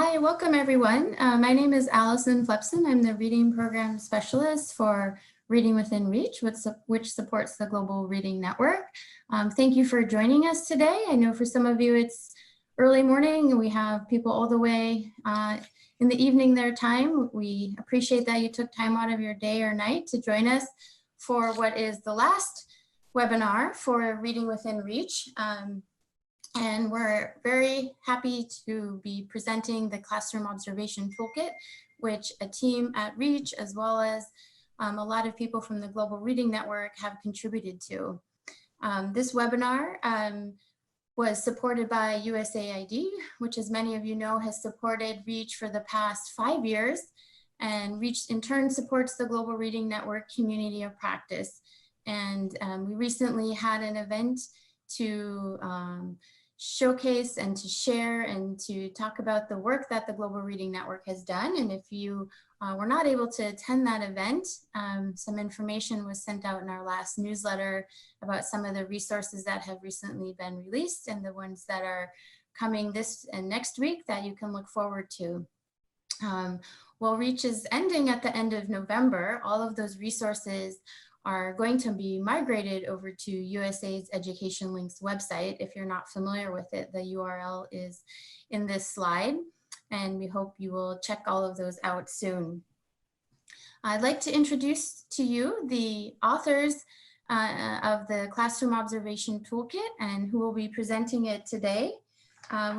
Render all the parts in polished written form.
Hi, welcome everyone. My name is Allison Flepson. I'm the Reading Program Specialist for Reading Within Reach, which supports the Global Reading Network. Thank you for joining us today. I know for some of you it's early morning and we have people all the way in the evening their time. We appreciate that you took time out of your day or night to join us for what is the last webinar for Reading Within Reach. And we're very happy to be presenting the Classroom Observation Toolkit, which a team at REACH, as well as a lot of people from the Global Reading Network have contributed to. This webinar was supported by USAID, which, as many of you know, has supported REACH for the past 5 years. And REACH in turn supports the Global Reading Network community of practice. And we recently had an event to showcase and to share and to talk about the work that the Global Reading Network has done. And if you were not able to attend that event, some information was sent out in our last newsletter about some of the resources that have recently been released and the ones that are coming this and next week that you can look forward to. While REACH is ending at the end of November, all of those resources are going to be migrated over to USAID's Education Links website. If you're not familiar with it, the URL is in this slide, and we hope you will check all of those out soon. I'd like to introduce to you the authors of the Classroom Observation Toolkit and who will be presenting it today.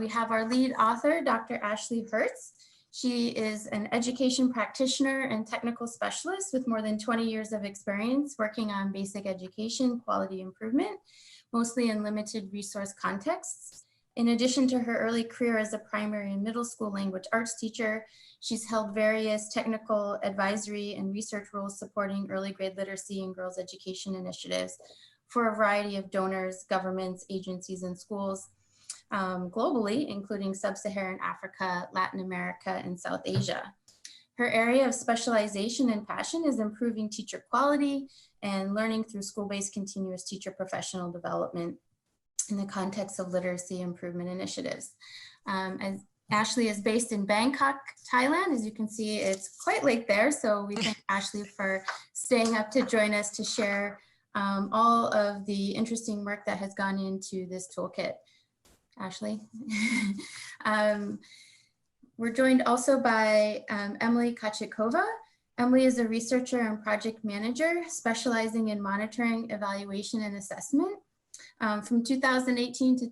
We have our lead author, Dr. Ashley Hertz. She is an education practitioner and technical specialist with more than 20 years of experience working on basic education quality improvement, mostly in limited resource contexts. In addition to her early career as a primary and middle school language arts teacher, she's held various technical advisory and research roles supporting early grade literacy and girls' education initiatives for a variety of donors, governments, agencies, and schools. Globally, including Sub-Saharan Africa, Latin America, and South Asia. Her area of specialization and passion is improving teacher quality and learning through school-based continuous teacher professional development in the context of literacy improvement initiatives. As Ashley is based in Bangkok, Thailand. As you can see, it's quite late there, so we thank Ashley for staying up to join us to share all of the interesting work that has gone into this toolkit. Ashley. We're joined also by Emily Kachikova. Emily is a researcher and project manager specializing in monitoring, evaluation, and assessment. From 2011 to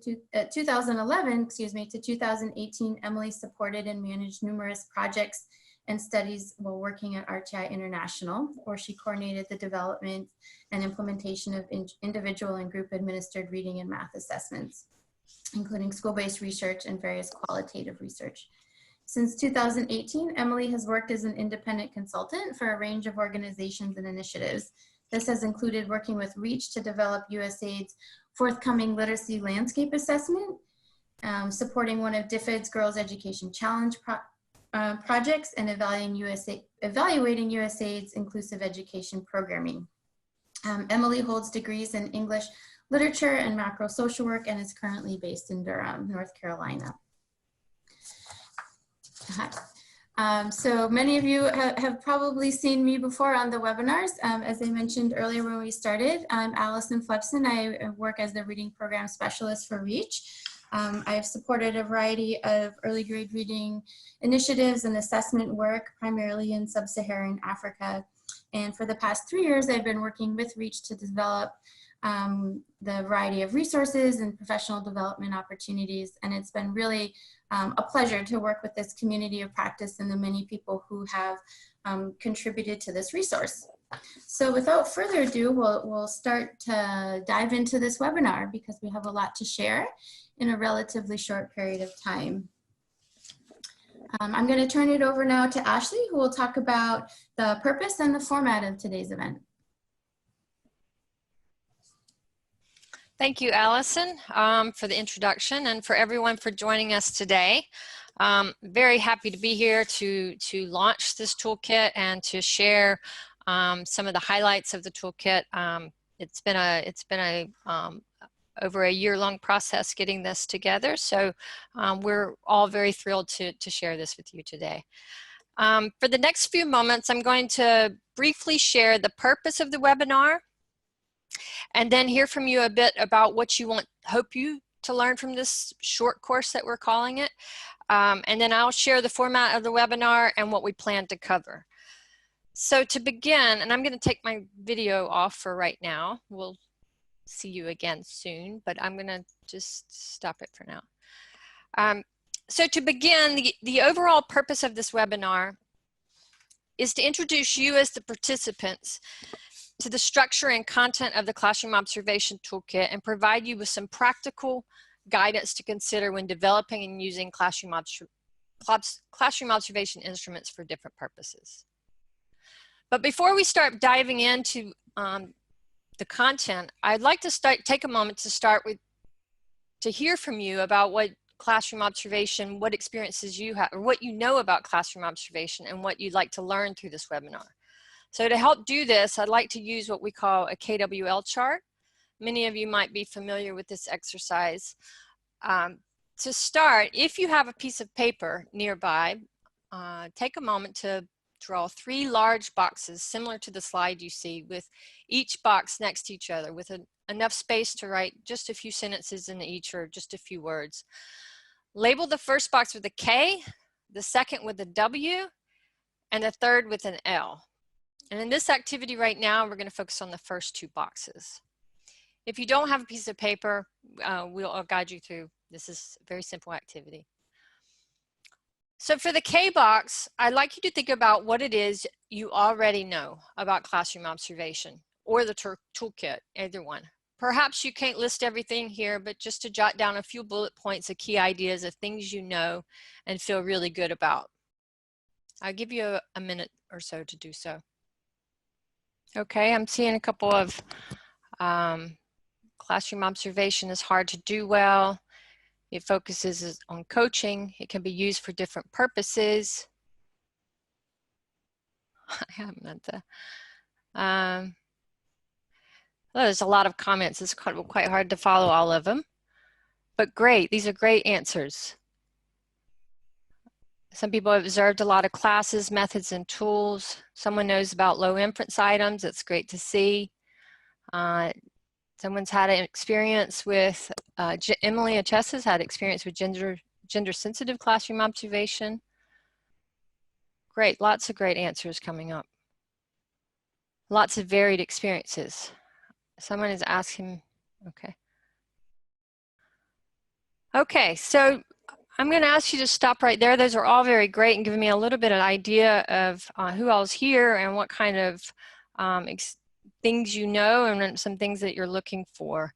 2018, Emily supported and managed numerous projects and studies while working at RTI International, where she coordinated the development and implementation of individual and group administered reading and math assessments, including school-based research and various qualitative research. Since 2018, Emily has worked as an independent consultant for a range of organizations and initiatives. This has included working with REACH to develop USAID's forthcoming literacy landscape assessment, supporting one of DFID's Girls Education Challenge projects, and evaluating USAID's inclusive education programming. Emily holds degrees in English literature and macro social work and is currently based in Durham, North Carolina. So many of you have probably seen me before on the webinars. As I mentioned earlier when we started, I'm Allison Flepson. I work as the reading program specialist for REACH. I have supported a variety of early grade reading initiatives and assessment work, primarily in Sub-Saharan Africa. And for the past 3 years, I've been working with REACH to develop the variety of resources and professional development opportunities. And it's been really a pleasure to work with this community of practice and the many people who have contributed to this resource. So without further ado, we'll start to dive into this webinar because we have a lot to share in a relatively short period of time. I'm going to turn it over now to Ashley, who will talk about the purpose and the format of today's event. Thank you, Allison, for the introduction and for everyone for joining us today. Very happy to be here to launch this toolkit and to share some of the highlights of the toolkit. It's been a over a year-long process getting this together. So we're all very thrilled to share this with you today. For the next few moments, I'm going to briefly share the purpose of the webinar and then hear from you a bit about what you hope you to learn from this short course that we're calling it. And then I'll share the format of the webinar and what we plan to cover. So to begin, and I'm going to take my video off for right now. We'll see you again soon, but I'm going to just stop it for now. So to begin, the overall purpose of this webinar is to introduce you as the participants to the structure and content of the Classroom Observation Toolkit and provide you with some practical guidance to consider when developing and using classroom observation instruments for different purposes. But before we start diving into the content, I'd like to take a moment to hear from you about what classroom observation, what experiences you have, or what you know about classroom observation and what you'd like to learn through this webinar. So to help do this, I'd like to use what we call a KWL chart. Many of you might be familiar with this exercise. To start, if you have a piece of paper nearby, take a moment to draw 3 large boxes similar to the slide you see, with each box next to each other with enough space to write just a few sentences in each or just a few words. Label the first box with a K, the second with a W, and the third with an L. And in this activity right now, we're going to focus on the first 2 boxes. If you don't have a piece of paper, I'll guide you through. This is a very simple activity. So for the K box, I'd like you to think about what it is you already know about classroom observation or the toolkit, either one. Perhaps you can't list everything here, but just to jot down a few bullet points of key ideas of things you know and feel really good about. I'll give you a minute or so to do so. Okay, I'm seeing a couple of classroom observation is hard to do well. It focuses on coaching. It can be used for different purposes. I haven't meant to. Well, there's a lot of comments. It's quite hard to follow all of them. But great, these are great answers. Some people have observed a lot of classes, methods, and tools. Someone knows about low inference items. It's great to see. Someone's had an experience with, Emily Achessa's had experience with gender-sensitive classroom observation. Great, lots of great answers coming up. Lots of varied experiences. Someone is asking, okay. Okay, so I'm going to ask you to stop right there. Those are all very great and giving me a little bit of an idea of who all's here and what kind of things you know and some things that you're looking for.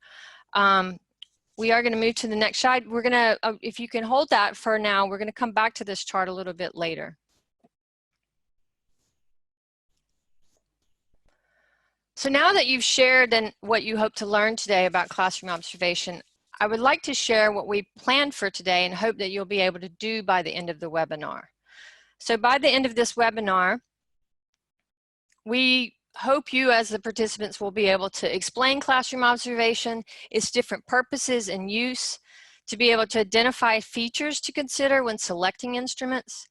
We are going to move to the next slide. We're going to, if you can hold that for now, we're going to come back to this chart a little bit later. So now that you've shared and what you hope to learn today about classroom observation, I would like to share what we planned for today and hope that you'll be able to do by the end of the webinar. So by the end of this webinar, we hope you as the participants will be able to explain classroom observation, its different purposes and use, to be able to identify features to consider when selecting instruments,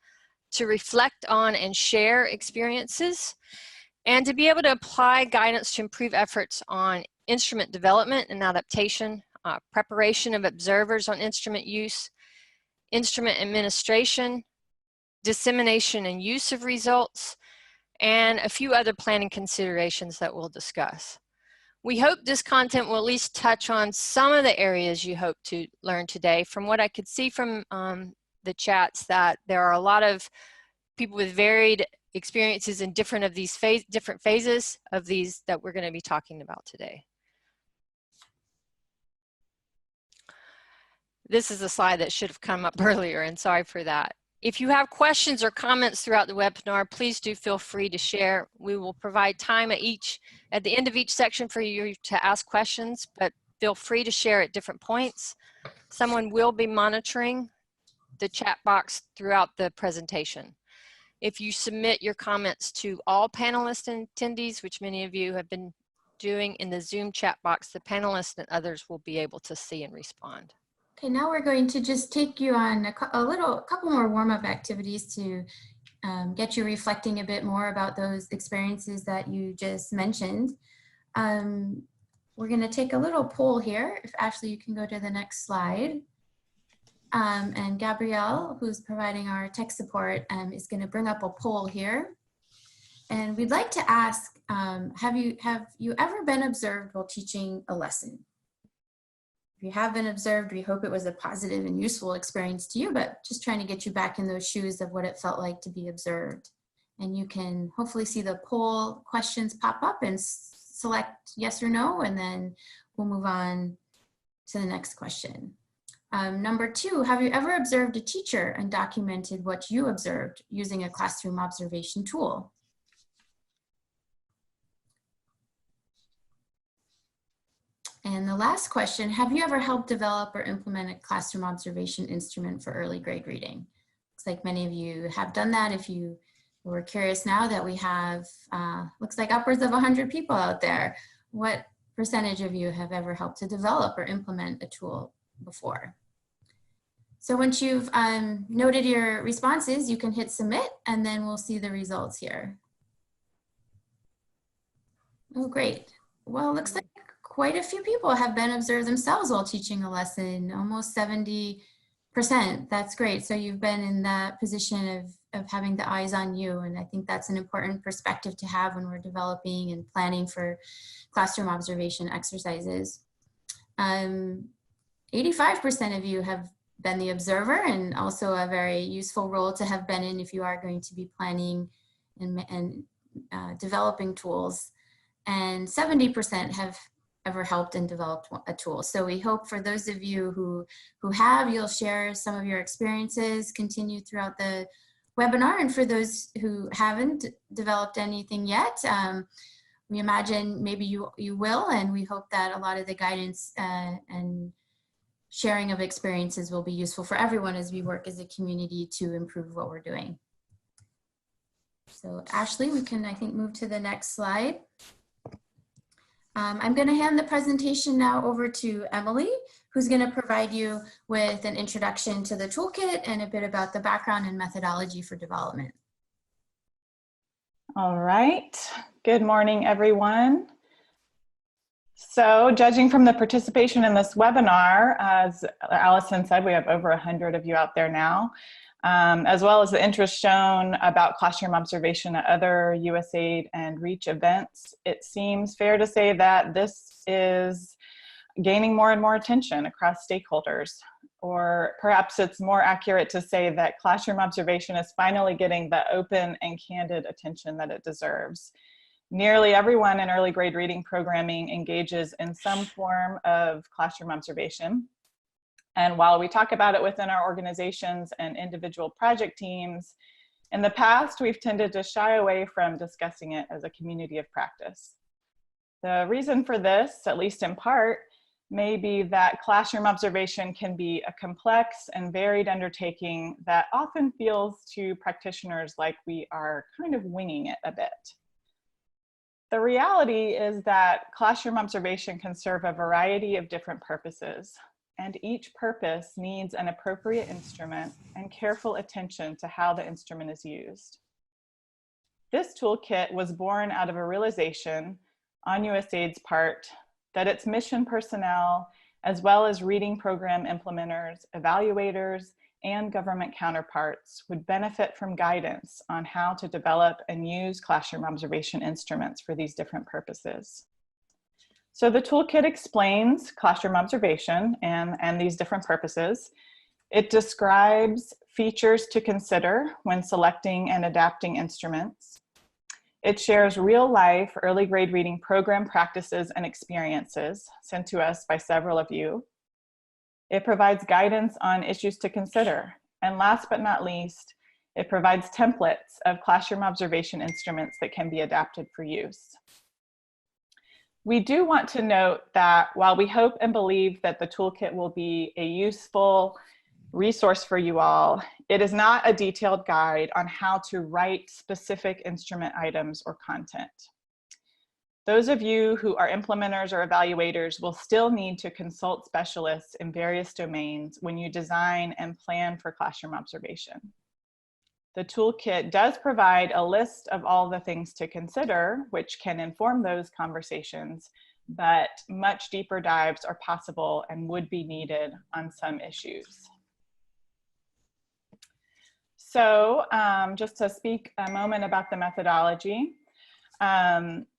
to reflect on and share experiences, and to be able to apply guidance to improve efforts on instrument development and adaptation, preparation of observers on instrument use, instrument administration, dissemination and use of results, and a few other planning considerations that we'll discuss. We hope this content will at least touch on some of the areas you hope to learn today. From what I could see from the chats, that there are a lot of people with varied experiences in different phases of these that we're going to be talking about today. This is a slide that should have come up earlier, and sorry for that. If you have questions or comments throughout the webinar, please do feel free to share. We will provide time at the end of each section for you to ask questions, but feel free to share at different points. Someone will be monitoring the chat box throughout the presentation. If you submit your comments to all panelists and attendees, which many of you have been doing in the Zoom chat box, the panelists and others will be able to see and respond. Okay, now we're going to just take you on a couple more warm-up activities to get you reflecting a bit more about those experiences that you just mentioned. We're going to take a little poll here. If Ashley, you can go to the next slide. And Gabrielle, who's providing our tech support, is going to bring up a poll here. And we'd like to ask, have you ever been observed while teaching a lesson? If you have been observed, we hope it was a positive and useful experience to you, but just trying to get you back in those shoes of what it felt like to be observed. And you can hopefully see the poll questions pop up and select yes or no, and then we'll move on to the next question. Number 2, have you ever observed a teacher and documented what you observed using a classroom observation tool? And the last question, have you ever helped develop or implement a classroom observation instrument for early grade reading? Looks like many of you have done that. If you were curious now that we have, looks like upwards of 100 people out there, what percentage of you have ever helped to develop or implement a tool before? So once you've noted your responses, you can hit submit and then we'll see the results here. Oh, great. Well, it looks like quite a few people have been observed themselves while teaching a lesson, almost 70%. That's great. So you've been in that position of having the eyes on you. And I think that's an important perspective to have when we're developing and planning for classroom observation exercises. 85% of you have been the observer, and also a very useful role to have been in if you are going to be planning and developing tools. And 70% have ever helped and developed a tool. So we hope for those of you who have, you'll share some of your experiences, continue throughout the webinar. And for those who haven't developed anything yet, we imagine maybe you will, and we hope that a lot of the guidance and sharing of experiences will be useful for everyone as we work as a community to improve what we're doing. So Ashley, we can, I think, move to the next slide. I'm going to hand the presentation now over to Emily, who's going to provide you with an introduction to the toolkit and a bit about the background and methodology for development. All right. Good morning, everyone. So judging from the participation in this webinar, as Allison said, we have over 100 of you out there now, as well as the interest shown about classroom observation at other USAID and REACH events. It seems fair to say that this is gaining more and more attention across stakeholders, or perhaps it's more accurate to say that classroom observation is finally getting the open and candid attention that it deserves. Nearly everyone in early grade reading programming engages in some form of classroom observation. And while we talk about it within our organizations and individual project teams, in the past, we've tended to shy away from discussing it as a community of practice. The reason for this, at least in part, may be that classroom observation can be a complex and varied undertaking that often feels to practitioners like we are kind of winging it a bit. The reality is that classroom observation can serve a variety of different purposes, and each purpose needs an appropriate instrument and careful attention to how the instrument is used. This toolkit was born out of a realization on USAID's part that its mission personnel, as well as reading program implementers, evaluators, and government counterparts would benefit from guidance on how to develop and use classroom observation instruments for these different purposes. So the toolkit explains classroom observation and these different purposes. It describes features to consider when selecting and adapting instruments. It shares real-life early grade reading program practices and experiences sent to us by several of you. It provides guidance on issues to consider. And last but not least, it provides templates of classroom observation instruments that can be adapted for use. We do want to note that while we hope and believe that the toolkit will be a useful resource for you all, it is not a detailed guide on how to write specific instrument items or content. Those of you who are implementers or evaluators will still need to consult specialists in various domains when you design and plan for classroom observation. The toolkit does provide a list of all the things to consider, which can inform those conversations, but much deeper dives are possible and would be needed on some issues. So just to speak a moment about the methodology,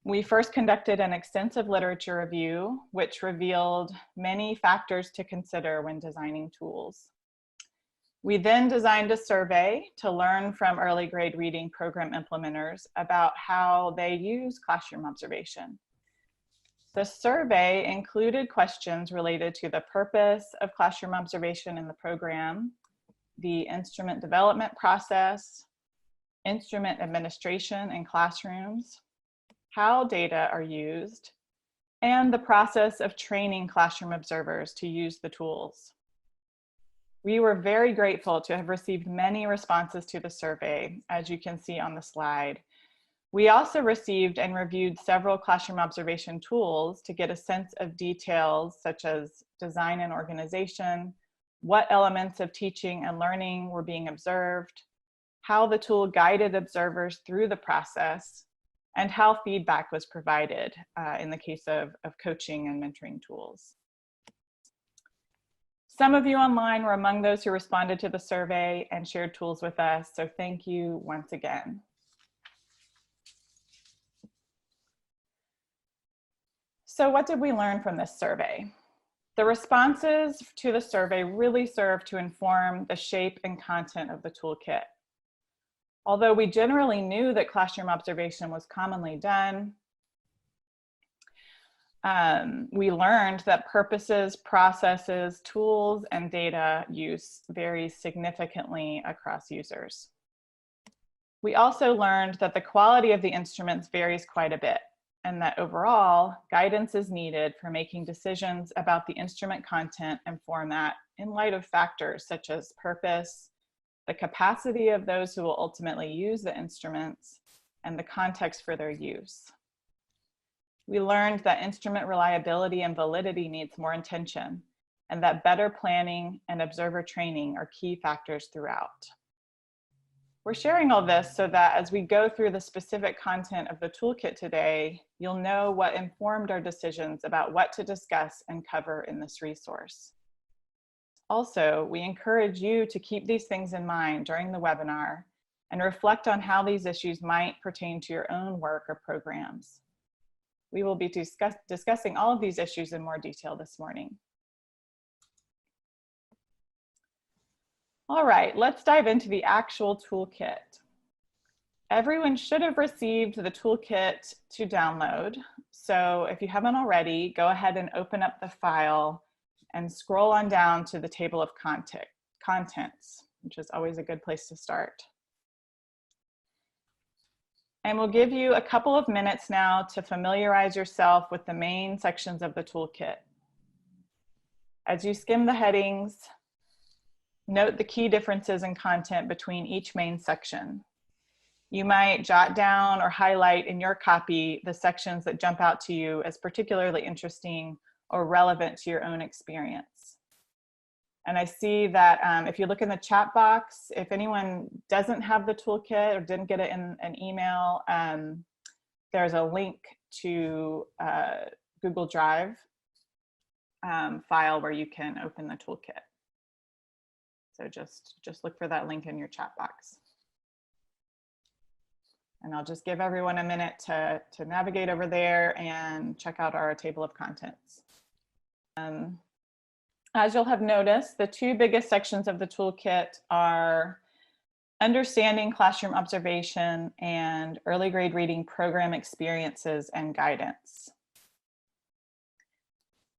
we first conducted an extensive literature review, which revealed many factors to consider when designing tools. We then designed a survey to learn from early grade reading program implementers about how they use classroom observation. The survey included questions related to the purpose of classroom observation in the program, the instrument development process, instrument administration in classrooms, how data are used, and the process of training classroom observers to use the tools. We were very grateful to have received many responses to the survey, as you can see on the slide. We also received and reviewed several classroom observation tools to get a sense of details such as design and organization, what elements of teaching and learning were being observed, how the tool guided observers through the process, and how feedback was provided in the case of coaching and mentoring tools. Some of you online were among those who responded to the survey and shared tools with us, so thank you once again. So what did we learn from this survey? The responses to the survey really serve to inform the shape and content of the toolkit. Although we generally knew that classroom observation was commonly done, we learned that purposes, processes, tools, and data use vary significantly across users. We also learned that the quality of the instruments varies quite a bit, and that overall, guidance is needed for making decisions about the instrument content and format in light of factors such as purpose, the capacity of those who will ultimately use the instruments, and the context for their use. We learned that instrument reliability and validity needs more attention, and that better planning and observer training are key factors throughout. We're sharing all this so that as we go through the specific content of the toolkit today, you'll know what informed our decisions about what to discuss and cover in this resource. Also, we encourage you to keep these things in mind during the webinar and reflect on how these issues might pertain to your own work or programs. We will be discussing all of these issues in more detail this morning. All right, let's dive into the actual toolkit. Everyone should have received the toolkit to download. So if you haven't already, go ahead and open up the file and scroll on down to the table of contents, which is always a good place to start. And we'll give you a couple of minutes now to familiarize yourself with the main sections of the toolkit. As you skim the headings, note the key differences in content between each main section. You might jot down or highlight in your copy the sections that jump out to you as particularly interesting or relevant to your own experience. And I see that if you look in the chat box, if anyone doesn't have the toolkit or didn't get it in an email, there's a link to Google Drive file where you can open the toolkit. So just look for that link in your chat box. And I'll just give everyone a minute to navigate over there and check out our table of contents. As you'll have noticed, the two biggest sections of the toolkit are understanding classroom observation and early grade reading program experiences and guidance.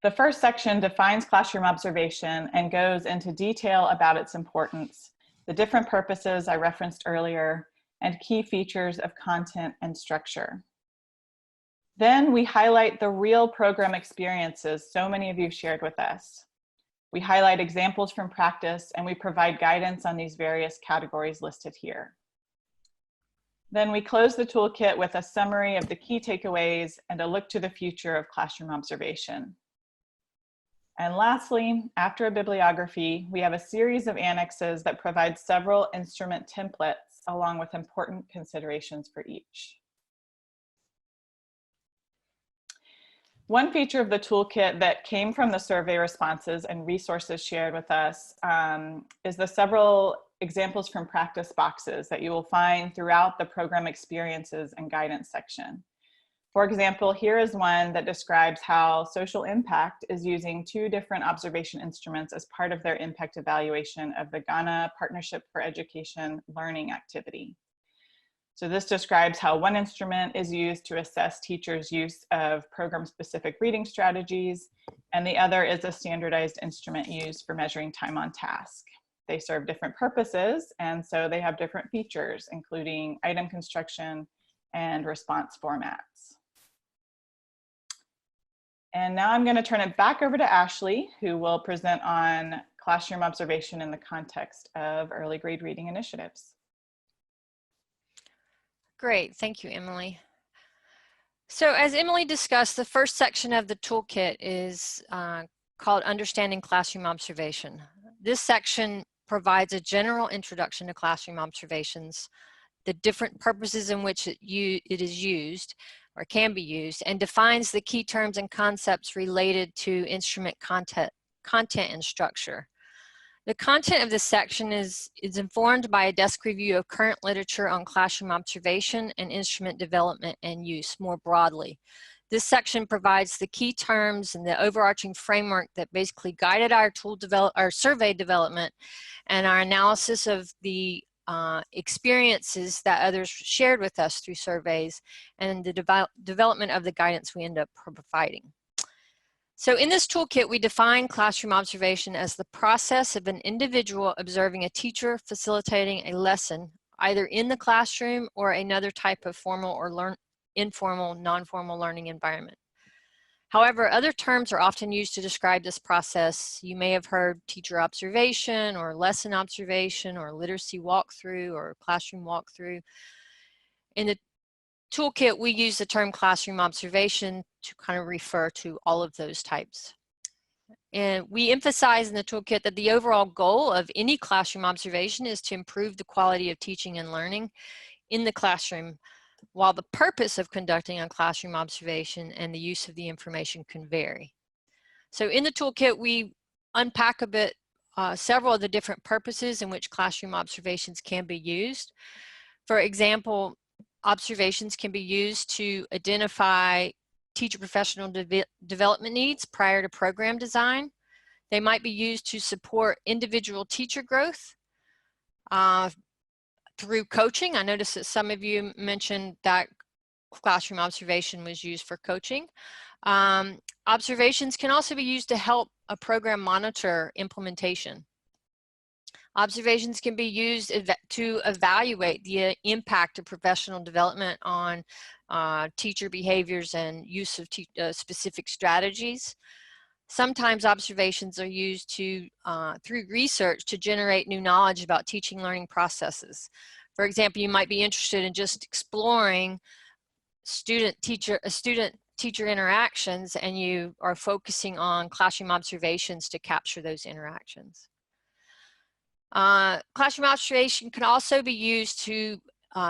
The first section defines classroom observation and goes into detail about its importance, the different purposes I referenced earlier, and key features of content and structure. Then we highlight the real program experiences so many of you shared with us. We highlight examples from practice, and we provide guidance on these various categories listed here. Then we close the toolkit with a summary of the key takeaways and a look to the future of classroom observation. And lastly, after a bibliography, we have a series of annexes that provide several instrument templates along with important considerations for each. One feature of the toolkit that came from the survey responses and resources shared with us is the several examples from practice boxes that you will find throughout the program experiences and guidance section. For example, here is one that describes how Social Impact is using 2 different observation instruments as part of their impact evaluation of the Ghana Partnership for Education Learning activity. So this describes how one instrument is used to assess teachers' use of program-specific reading strategies, and the other is a standardized instrument used for measuring time on task. They serve different purposes, and so they have different features, including item construction and response formats. And now I'm going to turn it back over to Ashley, who will present on classroom observation in the context of early grade reading initiatives. Great, thank you, Emily. So as Emily discussed, the first section of the toolkit is called Understanding Classroom Observation. This section provides a general introduction to classroom observations, the different purposes in which it is used or can be used, and defines the key terms and concepts related to instrument content and structure. The content of this section is informed by a desk review of current literature on classroom observation and instrument development and use more broadly. This section provides the key terms and the overarching framework that basically guided our survey development and our analysis of the experiences that others shared with us through surveys and the development of the guidance we end up providing. So in this toolkit, we define classroom observation as the process of an individual observing a teacher facilitating a lesson, either in the classroom or another type of formal or informal, non-formal learning environment. However, other terms are often used to describe this process. You may have heard teacher observation or lesson observation or literacy walkthrough or classroom walkthrough. In the toolkit, we use the term classroom observation to kind of refer to all of those types. And we emphasize in the toolkit that the overall goal of any classroom observation is to improve the quality of teaching and learning in the classroom, while the purpose of conducting a classroom observation and the use of the information can vary. So in the toolkit, we unpack a bit several of the different purposes in which classroom observations can be used. For example, observations can be used to identify teacher professional development needs prior to program design. They might be used to support individual teacher growth through coaching. I noticed that some of you mentioned that classroom observation was used for coaching. Observations can also be used to help a program monitor implementation. Observations can be used to evaluate the impact of professional development on teacher behaviors and use of specific strategies. Sometimes observations are used to, through research, to generate new knowledge about teaching learning processes. For example, you might be interested in just exploring student-teacher interactions, and you are focusing on classroom observations to capture those interactions. Classroom observation can also be used to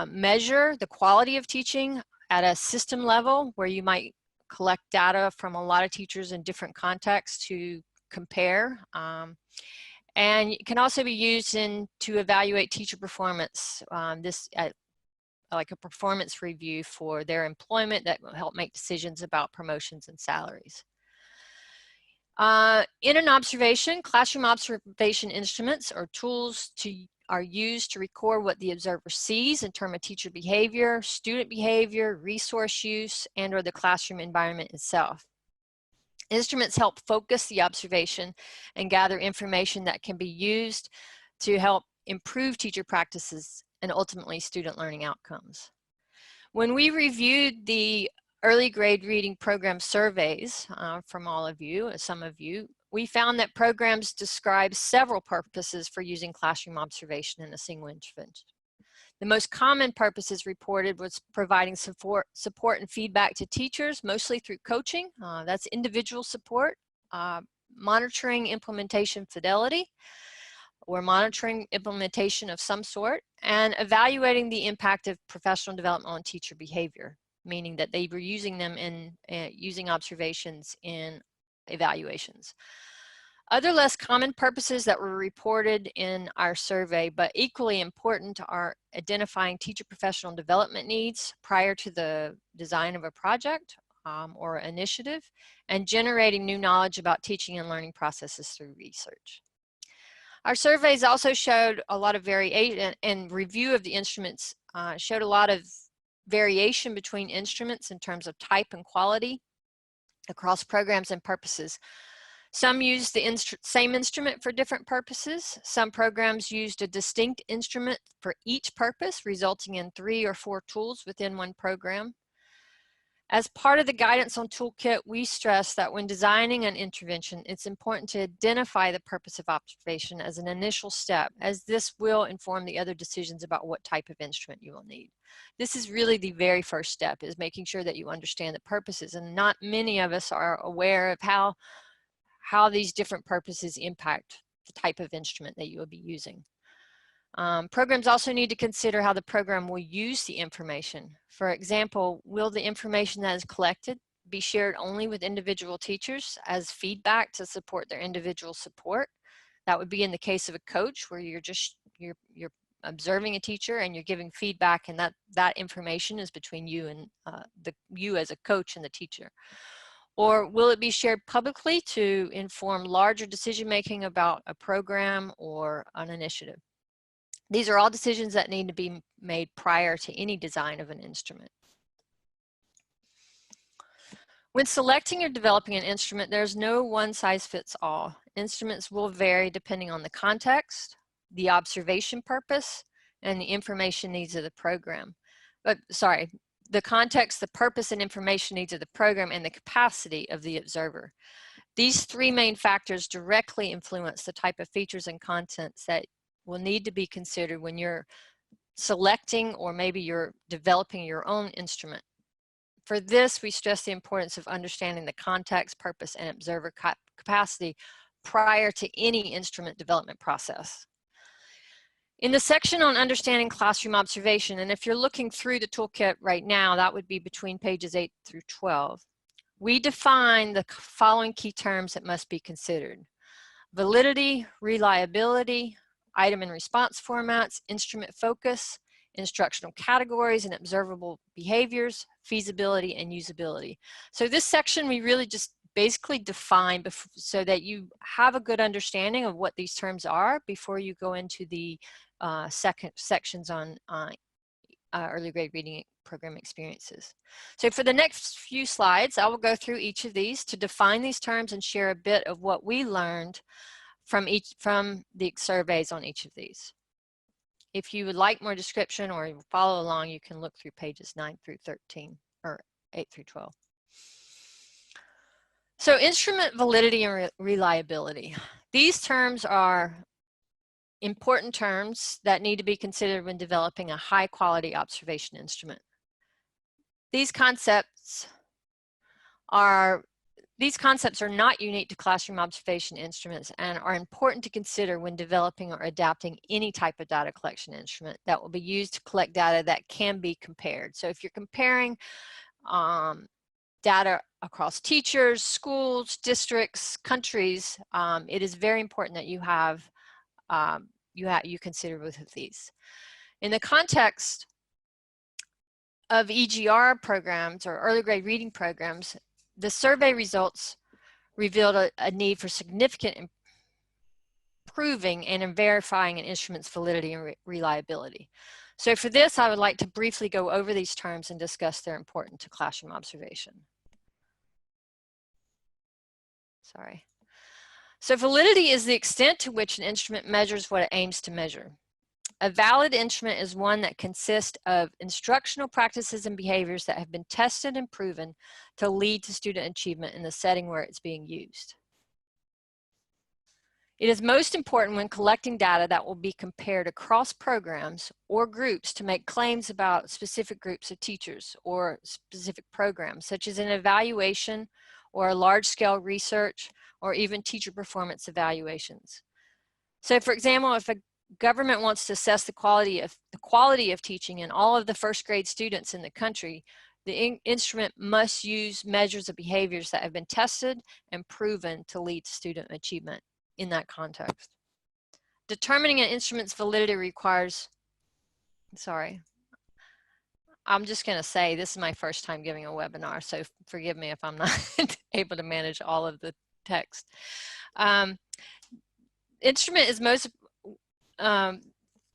measure the quality of teaching at a system level, where you might collect data from a lot of teachers in different contexts to compare. And it can also be used to evaluate teacher performance, like a performance review for their employment that will help make decisions about promotions and salaries. In an observation, classroom observation instruments or tools are used to record what the observer sees in terms of teacher behavior, student behavior, resource use, and or the classroom environment itself. Instruments help focus the observation and gather information that can be used to help improve teacher practices and ultimately student learning outcomes. When we reviewed the early grade reading program surveys from all of you, some of you, we found that programs describe several purposes for using classroom observation in a single intervention. The most common purposes reported was providing support and feedback to teachers, mostly through coaching. That's individual support, monitoring implementation fidelity, or monitoring implementation of some sort, and evaluating the impact of professional development on teacher behavior, meaning that they were using them in using observations in evaluations. Other less common purposes that were reported in our survey, but equally important, are identifying teacher professional development needs prior to the design of a project or initiative, and generating new knowledge about teaching and learning processes through research. Our surveys also showed a lot of variation, and review of the instruments showed a lot of variation between instruments in terms of type and quality across programs and purposes. Some used the same instrument for different purposes. Some programs used a distinct instrument for each purpose, resulting in 3 or 4 tools within one program. As part of the guidance on Toolkit, we stress that when designing an intervention, it's important to identify the purpose of observation as an initial step, as this will inform the other decisions about what type of instrument you will need. This is really the very first step, is making sure that you understand the purposes, and not many of us are aware of how these different purposes impact the type of instrument that you will be using. Programs also need to consider how the program will use the information. For example, will the information that is collected be shared only with individual teachers as feedback to support their individual support? That would be in the case of a coach, where you're observing a teacher and you're giving feedback, and that information is between you and you as a coach and the teacher. Or will it be shared publicly to inform larger decision-making about a program or an initiative? These are all decisions that need to be made prior to any design of an instrument. When selecting or developing an instrument, there's no one-size-fits-all. Instruments will vary depending on the context, the observation purpose, and the information needs of the program. The context, the purpose, and information needs of the program, and the capacity of the observer. These 3 main factors directly influence the type of features and contents that will need to be considered when you're selecting, or maybe you're developing your own instrument. For this, we stress the importance of understanding the context, purpose, and observer capacity prior to any instrument development process. In the section on understanding classroom observation, and if you're looking through the toolkit right now, that would be between pages 8 through 12. We define the following key terms that must be considered: validity, reliability, item and response formats, instrument focus, instructional categories and observable behaviors, feasibility, and usability. So this section we really just basically define so that you have a good understanding of what these terms are before you go into the second sections on early grade reading program experiences. So for the next few slides, I will go through each of these to define these terms and share a bit of what we learned from the surveys on each of these. If you would like more description or follow along, you can look through pages 9 through 13 or 8 through 12. So instrument validity and reliability. These terms are important terms that need to be considered when developing a high quality observation instrument. These concepts are not unique to classroom observation instruments and are important to consider when developing or adapting any type of data collection instrument that will be used to collect data that can be compared. So if you're comparing data across teachers, schools, districts, countries, it is very important that you consider both of these. In the context of EGR programs or early grade reading programs, the survey results revealed a need for significant improving and verifying an instrument's validity and reliability. So for this, I would like to briefly go over these terms and discuss their importance to classroom observation. Sorry. So validity is the extent to which an instrument measures what it aims to measure. A valid instrument is one that consists of instructional practices and behaviors that have been tested and proven to lead to student achievement in the setting where it's being used. It is most important when collecting data that will be compared across programs or groups to make claims about specific groups of teachers or specific programs, such as an evaluation or a large-scale research or even teacher performance evaluations. So for example, if a government wants to assess the quality of teaching in all of the first grade students in the country, the instrument must use measures of behaviors that have been tested and proven to lead to student achievement in that context. Determining an instrument's validity requires, I'm just going to say this is my first time giving a webinar, so forgive me if I'm not able to manage all of the text.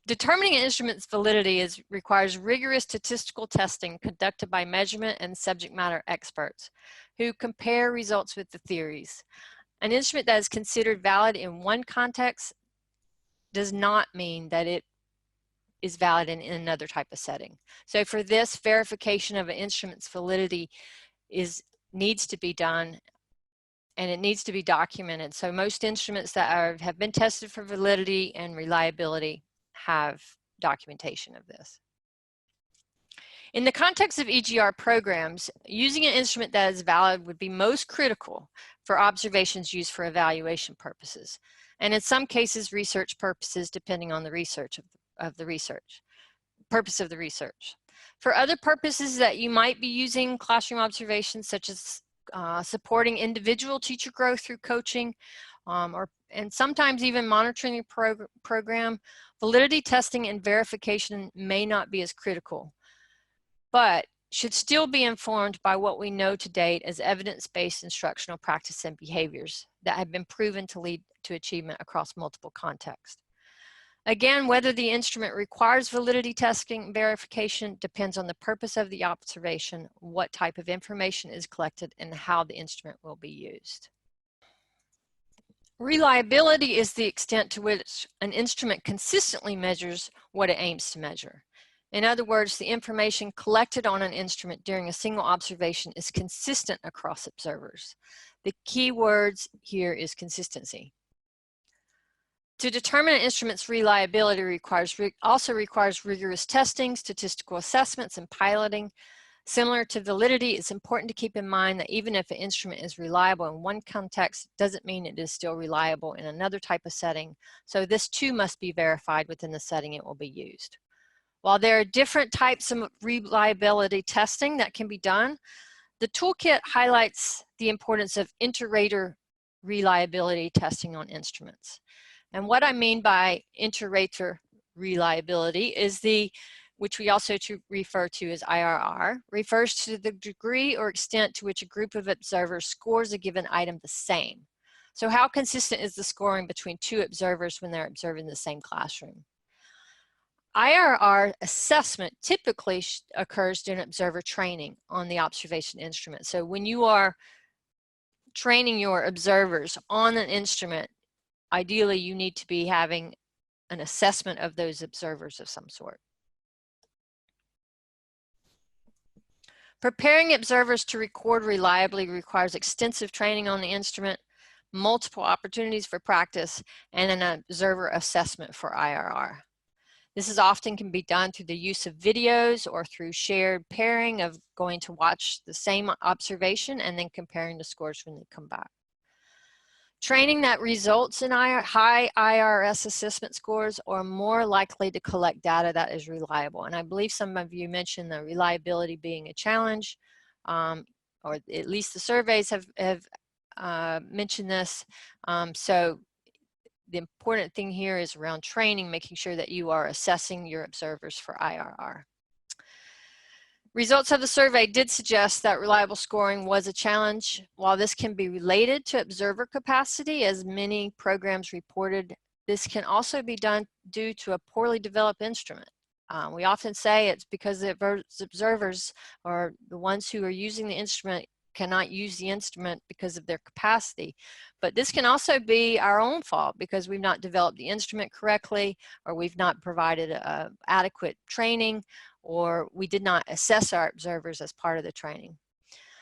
Determining an instrument's validity requires rigorous statistical testing conducted by measurement and subject matter experts who compare results with the theories. An instrument that is considered valid in one context does not mean that it is valid in another type of setting. So for this, verification of an instrument's validity needs to be done, and it needs to be documented. So most instruments that have been tested for validity and reliability have documentation of this. In the context of EGR programs, using an instrument that is valid would be most critical for observations used for evaluation purposes, and in some cases research purposes, depending on the purpose of the research. For other purposes that you might be using classroom observations, such as supporting individual teacher growth through coaching, and sometimes even monitoring your program, validity testing and verification may not be as critical, but should still be informed by what we know to date as evidence-based instructional practice and behaviors that have been proven to lead to achievement across multiple contexts. Again, whether the instrument requires validity testing and verification depends on the purpose of the observation, what type of information is collected, and how the instrument will be used. Reliability is the extent to which an instrument consistently measures what it aims to measure. In other words, the information collected on an instrument during a single observation is consistent across observers. The key words here is consistency. To determine an instrument's reliability also requires rigorous testing, statistical assessments, and piloting. Similar to validity, it's important to keep in mind that even if an instrument is reliable in one context, doesn't mean it is still reliable in another type of setting. So this too must be verified within the setting it will be used. While there are different types of reliability testing that can be done, the toolkit highlights the importance of inter-rater reliability testing on instruments. And what I mean by inter-rater reliability is which we also refer to as IRR, refers to the degree or extent to which a group of observers scores a given item the same. So how consistent is the scoring between two observers when they're observing the same classroom? IRR assessment typically occurs during observer training on the observation instrument. So when you are training your observers on an instrument, ideally you need to be having an assessment of those observers of some sort. Preparing observers to record reliably requires extensive training on the instrument, multiple opportunities for practice, and an observer assessment for IRR. This often can be done through the use of videos or through shared pairing of going to watch the same observation and then comparing the scores when they come back. Training that results in high IRS assessment scores are more likely to collect data that is reliable. And I believe some of you mentioned the reliability being a challenge, or at least the surveys have mentioned this. So the important thing here is around training, making sure that you are assessing your observers for IRR. Results of the survey did suggest that reliable scoring was a challenge. While this can be related to observer capacity, as many programs reported, this can also be done due to a poorly developed instrument. We often say it's because the observers, or the ones who are using the instrument, cannot use the instrument because of their capacity. But this can also be our own fault because we've not developed the instrument correctly, or we've not provided adequate training, or we did not assess our observers as part of the training.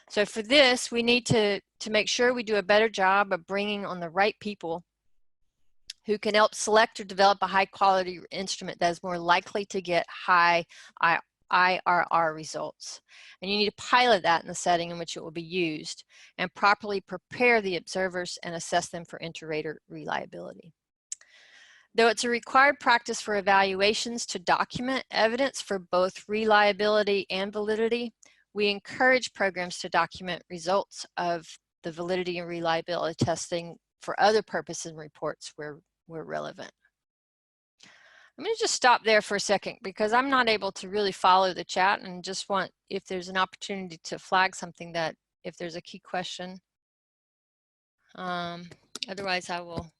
So for this, we need to make sure we do a better job of bringing on the right people who can help select or develop a high quality instrument that is more likely to get high IRR results. And you need to pilot that in the setting in which it will be used and properly prepare the observers and assess them for inter-rater reliability. Though it's a required practice for evaluations to document evidence for both reliability and validity, we encourage programs to document results of the validity and reliability testing for other purposes and reports where relevant. I'm going to just stop there for a second because I'm not able to really follow the chat, and just want, if there's an opportunity to flag something, that if there's a key question. Otherwise I will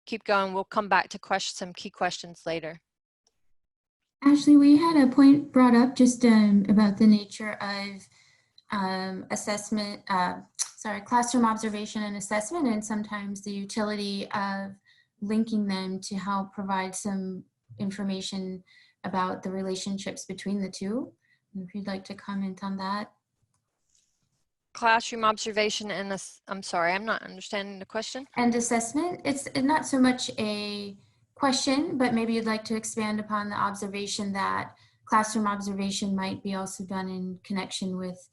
keep going. We'll come back to some key questions later. Ashley, we had a point brought up just about the nature of classroom observation and assessment, and sometimes the utility of linking them to help provide some information about the relationships between the two. If you'd like to comment on that. Classroom observation and I'm sorry, I'm not understanding the question. And assessment, it's not so much a question, but maybe you'd like to expand upon the observation that classroom observation might be also done in connection with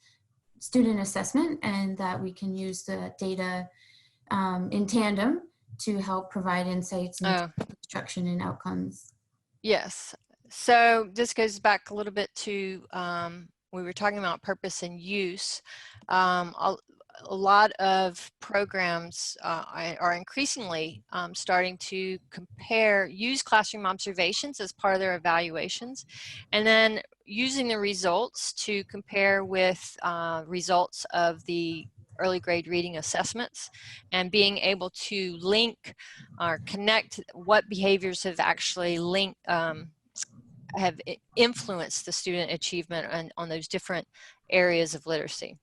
student assessment, and that we can use the data in tandem to help provide insights into instruction and outcomes. Yes, so this goes back a little bit to we were talking about purpose and use. A lot of programs are increasingly starting to use classroom observations as part of their evaluations, and then using the results to compare with results of the early grade reading assessments, and being able to link or connect what behaviors have actually have influenced the student achievement on those different areas of literacy.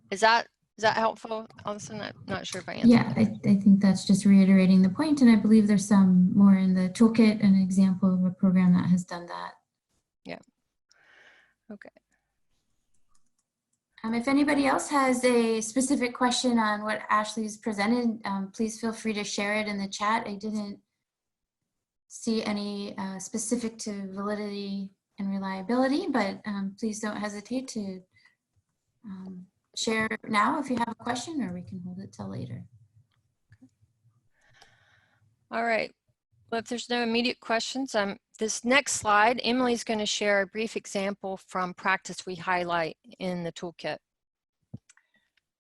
Is that helpful, Alison? I'm not sure if I answered. Yeah, I think that's just reiterating the point, and I believe there's some more in the toolkit, an example of a program that has done that. Yeah. Okay. If anybody else has a specific question on what Ashley's presented, please feel free to share it in the chat. I didn't see any specific to validity and reliability, but please don't hesitate to share now if you have a question, or we can hold it till later. All right. Well, if there's no immediate questions, this next slide, Emily's going to share a brief example from practice we highlight in the toolkit.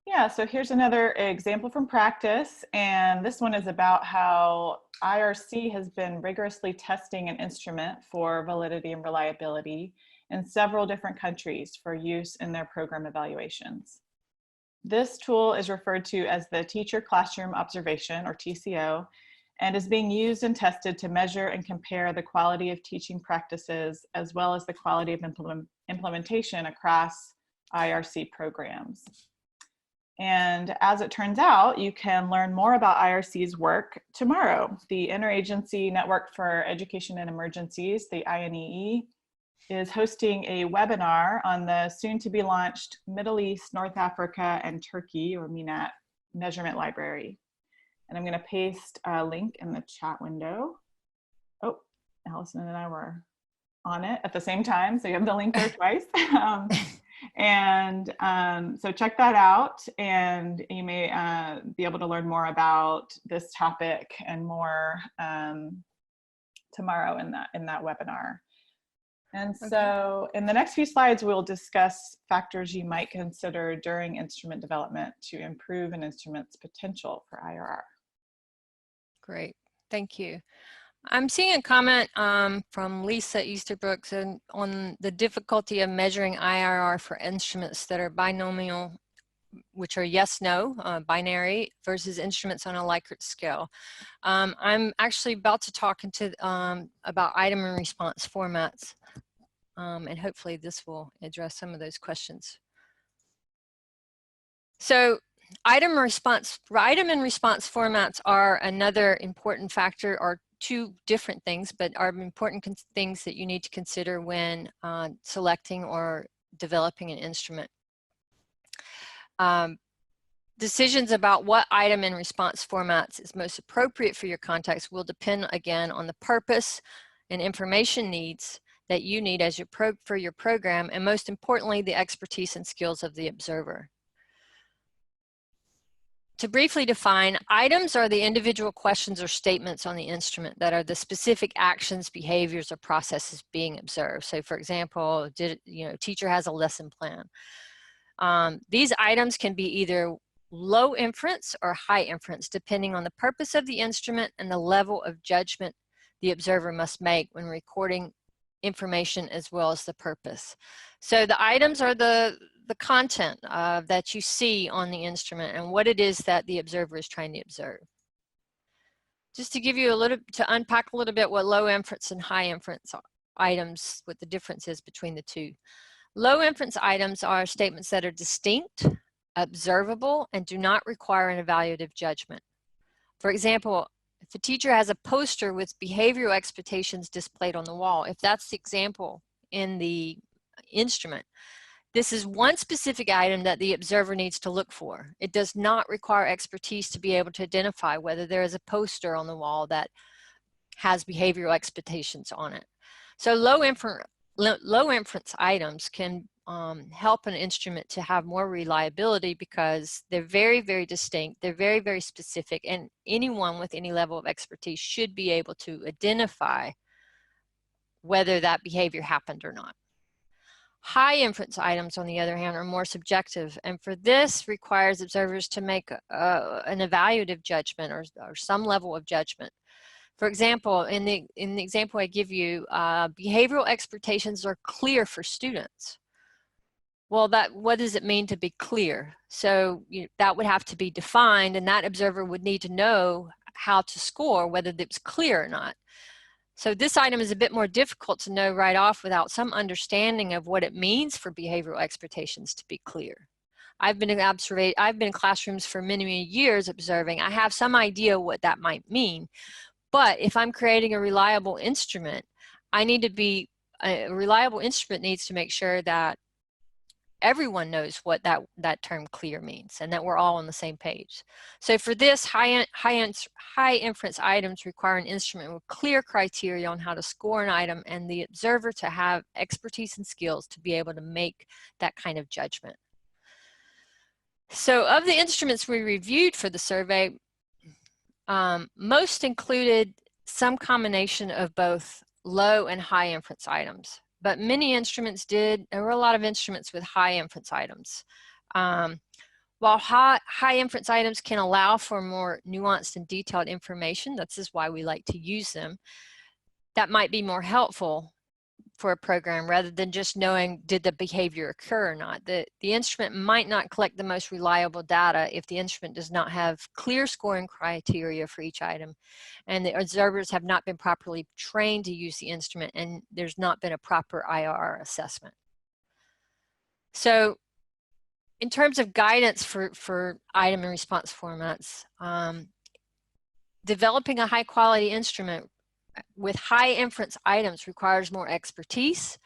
Yeah, so here's another example from practice, and this one is about how IRC has been rigorously testing an instrument for validity and reliability in several different countries for use in their program evaluations. This tool is referred to as the Teacher Classroom Observation, or TCO, and is being used and tested to measure and compare the quality of teaching practices as well as the quality of implementation across IRC programs. And as it turns out, you can learn more about IRC's work tomorrow. The Interagency Network for Education in Emergencies, the INEE, is hosting a webinar on the soon-to-be launched Middle East, North Africa, and Turkey, or MENAT, measurement library. And I'm going to paste a link in the chat window. Oh, Allison and I were on it at the same time, so you have the link there twice. So check that out, and you may be able to learn more about this topic and more tomorrow in that webinar. And so in the next few slides, we'll discuss factors you might consider during instrument development to improve an instrument's potential for IRR. Great, thank you. I'm seeing a comment from Lisa Easterbrook on the difficulty of measuring IRR for instruments that are binomial, which are yes-no, binary, versus instruments on a Likert scale. I'm actually about to talk about item and response formats, and hopefully this will address some of those questions. So item and response formats are another important factor, or two different things, but are important things that you need to consider when selecting or developing an instrument. Decisions about what item and response formats is most appropriate for your context will depend again on the purpose and information needs that you need as for your program, and most importantly, the expertise and skills of the observer. To briefly define, items are the individual questions or statements on the instrument that are the specific actions, behaviors, or processes being observed. So for example, teacher has a lesson plan. These items can be either low inference or high inference, depending on the purpose of the instrument and the level of judgment the observer must make when recording information as well as the purpose. So the items are the content that you see on the instrument and what it is that the observer is trying to observe. Just to give you to unpack a little bit what low inference and high inference items, what the difference is between the two. Low inference items are statements that are distinct, observable, and do not require an evaluative judgment. For example, if a teacher has a poster with behavioral expectations displayed on the wall, if that's the example in the instrument, this is one specific item that the observer needs to look for. It does not require expertise to be able to identify whether there is a poster on the wall that has behavioral expectations on it. So low inference items can help an instrument to have more reliability because they're very, very distinct, they're very, very specific, and anyone with any level of expertise should be able to identify whether that behavior happened or not. High inference items, on the other hand, are more subjective, and for this requires observers to make an evaluative judgment or some level of judgment. For example, in the example I give you, behavioral expectations are clear for students. Well, what does it mean to be clear? So that would have to be defined, and that observer would need to know how to score whether it's clear or not. So this item is a bit more difficult to know right off without some understanding of what it means for behavioral expectations to be clear. I've been in classrooms for many, many years observing. I have some idea what that might mean, but if I'm creating a reliable instrument, a reliable instrument needs to make sure that everyone knows what that term clear means and that we're all on the same page. So for this, high inference items require an instrument with clear criteria on how to score an item and the observer to have expertise and skills to be able to make that kind of judgment. So of the instruments we reviewed for the survey, most included some combination of both low and high inference items. But many instruments there were a lot of instruments with high inference items. While high inference items can allow for more nuanced and detailed information, this is why we like to use them, that might be more helpful for a program rather than just knowing did the behavior occur or not. The instrument might not collect the most reliable data if the instrument does not have clear scoring criteria for each item and the observers have not been properly trained to use the instrument and there's not been a proper IR assessment. So in terms of guidance for item and response formats, developing a high quality instrument with high inference items requires more expertise,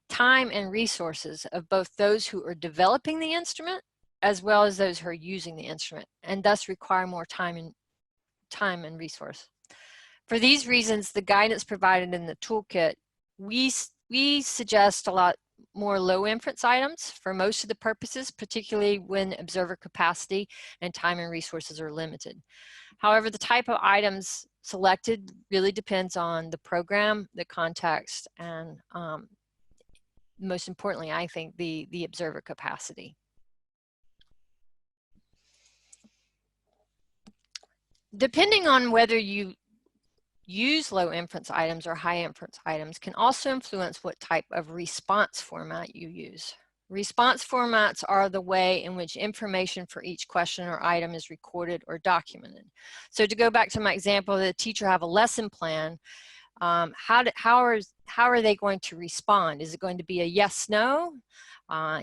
time, and resources of both those who are developing the instrument as well as those who are using the instrument, and thus require more time and resource. For these reasons, the guidance provided in the toolkit, we suggest a lot more low inference items for most of the purposes, particularly when observer capacity and time and resources are limited. However, the type of items selected really depends on the program, the context, and most importantly, I think, the observer capacity. Depending on whether you use low inference items or high inference items can also influence what type of response format you use. Response formats are the way in which information for each question or item is recorded or documented. So to go back to my example, the teacher have a lesson plan. How are they going to respond? Is it going to be a yes, no?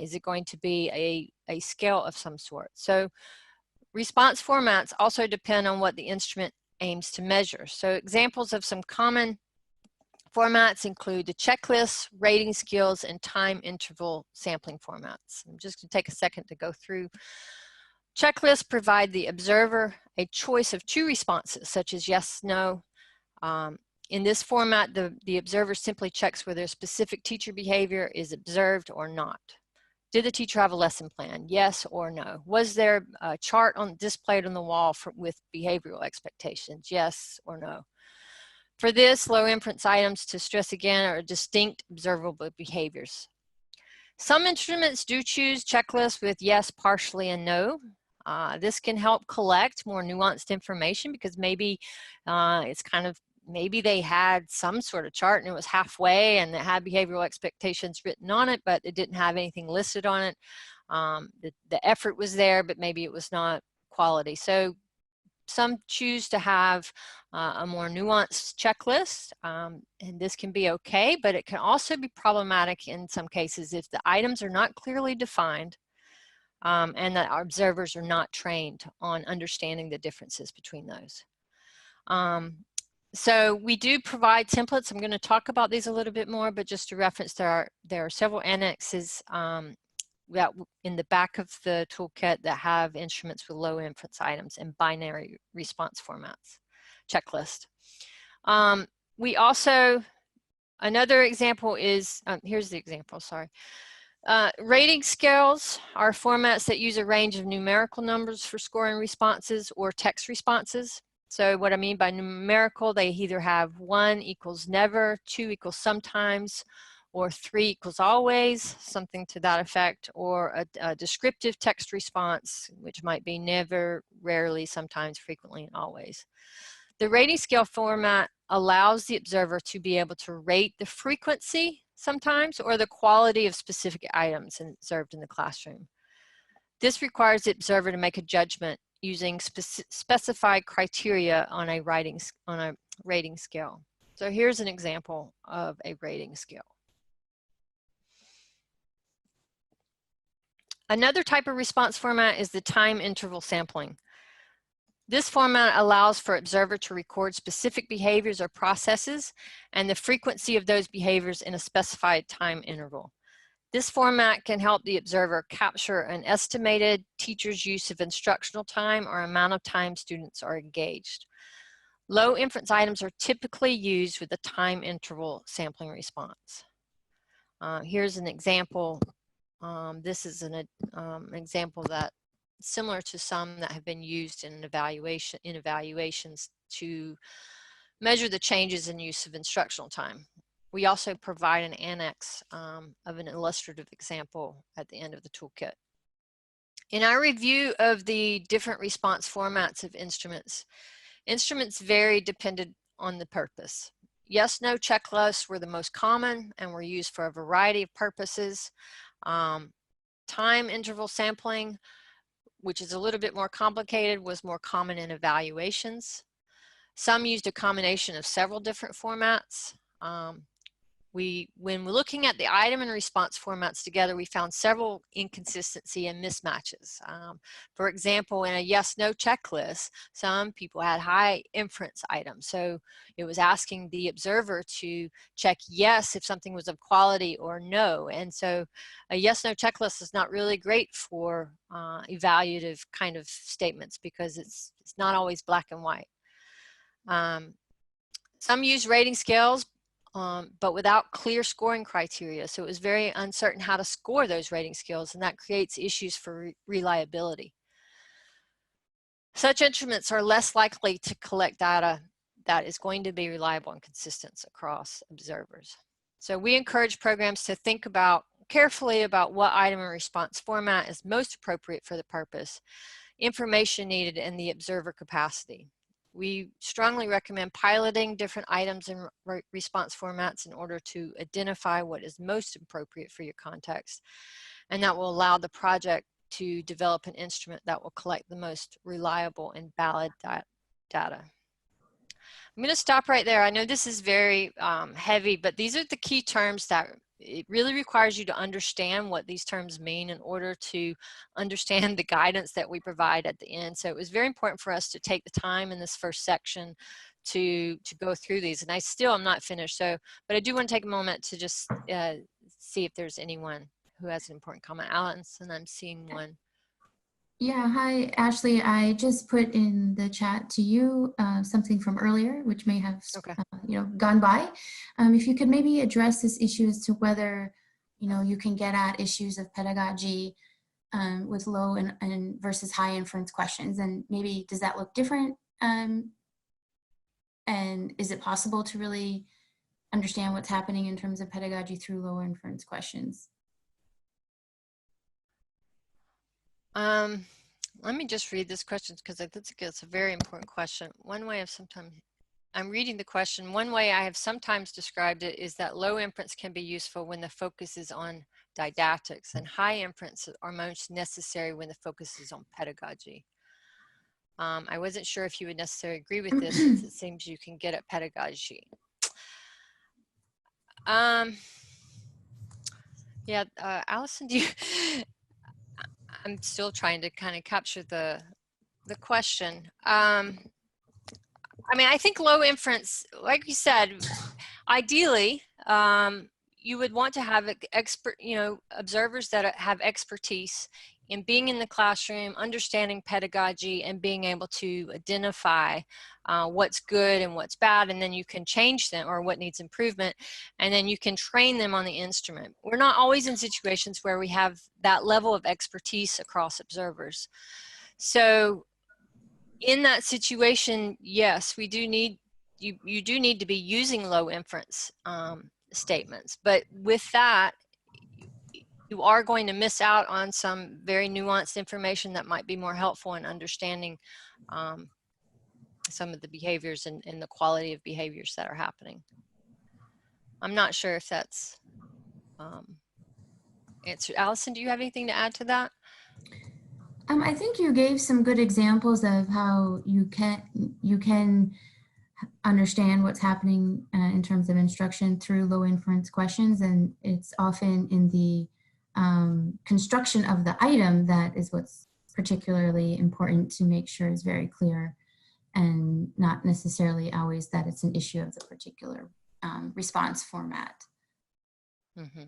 Is it going to be a scale of some sort? So response formats also depend on what the instrument aims to measure. So examples of some common formats include the checklists, rating skills, and time interval sampling formats. I'm just going to take a second to go through Checklists provide the observer a choice of 2 responses, such as yes, no. In this format, the observer simply checks whether a specific teacher behavior is observed or not. Did the teacher have a lesson plan? Yes or no? Was there a chart displayed on the wall with behavioral expectations? Yes or no? For this, low inference items, to stress again, are distinct observable behaviors. Some instruments do choose checklists with yes, partially, and no. This can help collect more nuanced information because maybe maybe they had some sort of chart and it was halfway and it had behavioral expectations written on it, but it didn't have anything listed on it. The effort was there, but maybe it was not quality. So some choose to have a more nuanced checklist, and this can be okay, but it can also be problematic in some cases if the items are not clearly defined and that our observers are not trained on understanding the differences between those. So we do provide templates. I'm going to talk about these a little bit more, but just to reference, there are several annexes that in the back of the toolkit that have instruments with low inference items and binary response formats, checklist. We also, another example is, here's the example, sorry. Rating scales are formats that use a range of numerical numbers for scoring responses or text responses. So what I mean by numerical, they either have 1 equals never, 2 equals sometimes, or 3 equals always, something to that effect, or a descriptive text response, which might be never, rarely, sometimes, frequently, and always. The rating scale format allows the observer to be able to rate the frequency sometimes or the quality of specific items observed in the classroom. This requires the observer to make a judgment using specified criteria on a rating scale. So here's an example of a rating scale. Another type of response format is the time interval sampling. This format allows for observer to record specific behaviors or processes and the frequency of those behaviors in a specified time interval. This format can help the observer capture an estimated teacher's use of instructional time or amount of time students are engaged. Low inference items are typically used with a time interval sampling response. Here's an example. This is an example that similar to some that have been used in evaluations to measure the changes in use of instructional time. We also provide an annex of an illustrative example at the end of the toolkit. In our review of the different response formats of instruments, instruments vary dependent on the purpose. Yes, no checklists were the most common and were used for a variety of purposes. Time interval sampling, which is a little bit more complicated, was more common in evaluations. Some used a combination of several different formats. When we're looking at the item and response formats together, we found several inconsistency and mismatches. For example, in a yes-no checklist, some people had high inference items. So it was asking the observer to check yes if something was of quality or no. And so a yes-no checklist is not really great for evaluative kind of statements because it's not always black and white. Some use rating scales, but without clear scoring criteria. So it was very uncertain how to score those rating scales, and that creates issues for reliability. Such instruments are less likely to collect data that is going to be reliable and consistent across observers. So we encourage programs to think carefully about what item and response format is most appropriate for the purpose, information needed, and the observer capacity. We strongly recommend piloting different items and response formats in order to identify what is most appropriate for your context, and that will allow the project to develop an instrument that will collect the most reliable and valid data. I'm going to stop right there. I know this is very heavy, but these are the key terms that it really requires you to understand what these terms mean in order to understand the guidance that we provide at the end. So it was very important for us to take the time in this first section to go through these. And I still am not finished. But I do want to take a moment to just see if there's anyone who has an important comment. Allison, I'm seeing one. Yeah, hi, Ashley. I just put in the chat to you something from earlier, which may have, Okay. gone by. If you could maybe address this issue as to whether, you can get at issues of pedagogy with low and versus high inference questions, and maybe does that look different? And is it possible to really understand what's happening in terms of pedagogy through low inference questions? Let me just read this question because I think it's a very important question. One way of sometimes, I'm reading the question, one way I have sometimes described it is that low inference can be useful when the focus is on didactics, and high inference are most necessary when the focus is on pedagogy. I wasn't sure if you would necessarily agree with this since it seems you can get at pedagogy. Yeah, Allison, do you, I'm still trying to kind of capture the question. I mean, I think low inference, like you said, ideally, you would want to have observers that have expertise in being in the classroom, understanding pedagogy, and being able to identify what's good and what's bad, and then you can change them, or what needs improvement, and then you can train them on the instrument. We're not always in situations where we have that level of expertise across observers. So in that situation, yes, we do need, you do need to be using low inference statements, but with that, you are going to miss out on some very nuanced information that might be more helpful in understanding some of the behaviors and the quality of behaviors that are happening. I'm not sure if that's answered. Allison, do you have anything to add to that? I think you gave some good examples of how you can understand what's happening in terms of instruction through low inference questions, and it's often in the construction of the item that is what's particularly important to make sure is very clear, and not necessarily always that it's an issue of the particular response format. Mm-hmm.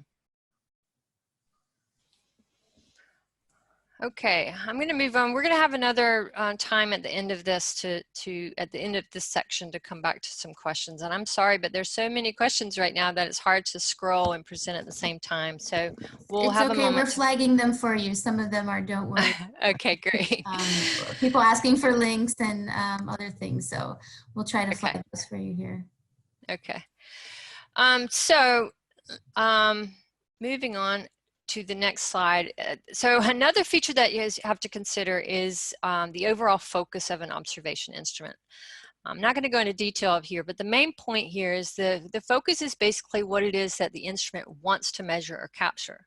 Okay, I'm going to move on. We're going to have another time at the end of this at the end of this section to come back to some questions. And I'm sorry, but there's so many questions right now that it's hard to scroll and present at the same time. So we'll have a moment. We're flagging them for you. Some of them are, don't worry. Okay, great. People asking for links and other things. So we'll try to flag those for you here. Okay. Moving on to the next slide. So another feature that you have to consider is the overall focus of an observation instrument. I'm not going to go into detail of here, but the main point here is the focus is basically what it is that the instrument wants to measure or capture.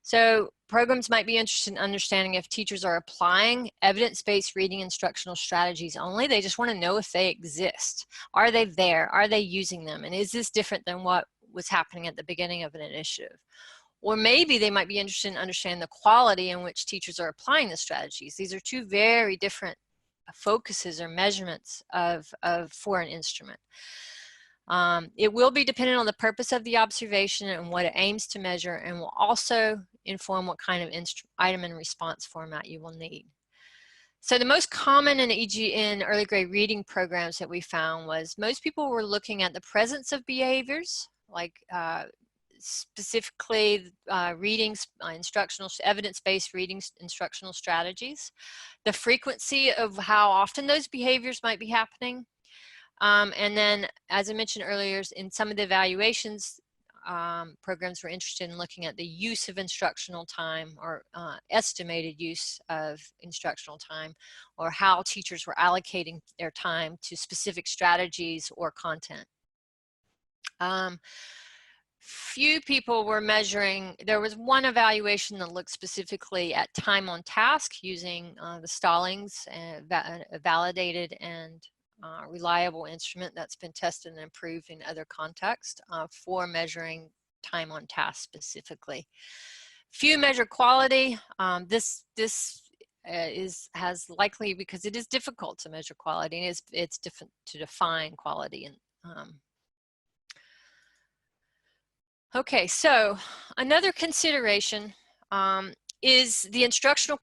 So programs might be interested in understanding if teachers are applying evidence-based reading instructional strategies only. They just want to know if they exist. Are they there? Are they using them? And is this different than what was happening at the beginning of an initiative? Or maybe they might be interested in understanding the quality in which teachers are applying the strategies. These are two very different focuses or measurements for an instrument. It will be dependent on the purpose of the observation and what it aims to measure, and will also inform what kind of item and response format you will need. So the most common in early grade reading programs that we found was most people were looking at the presence of behaviors, like specifically evidence-based reading instructional strategies, the frequency of how often those behaviors might be happening, and then, as I mentioned earlier, in some of the evaluations, programs were interested in looking at the use of instructional time, or estimated use of instructional time, or how teachers were allocating their time to specific strategies or content. Few people were measuring. There was one evaluation that looked specifically at time on task using the Stallings, a validated and reliable instrument that's been tested and improved in other contexts for measuring time on task specifically. Few measure quality. This has likely, because it is difficult to measure quality, and it's different to define quality. And okay, so another consideration is the instructional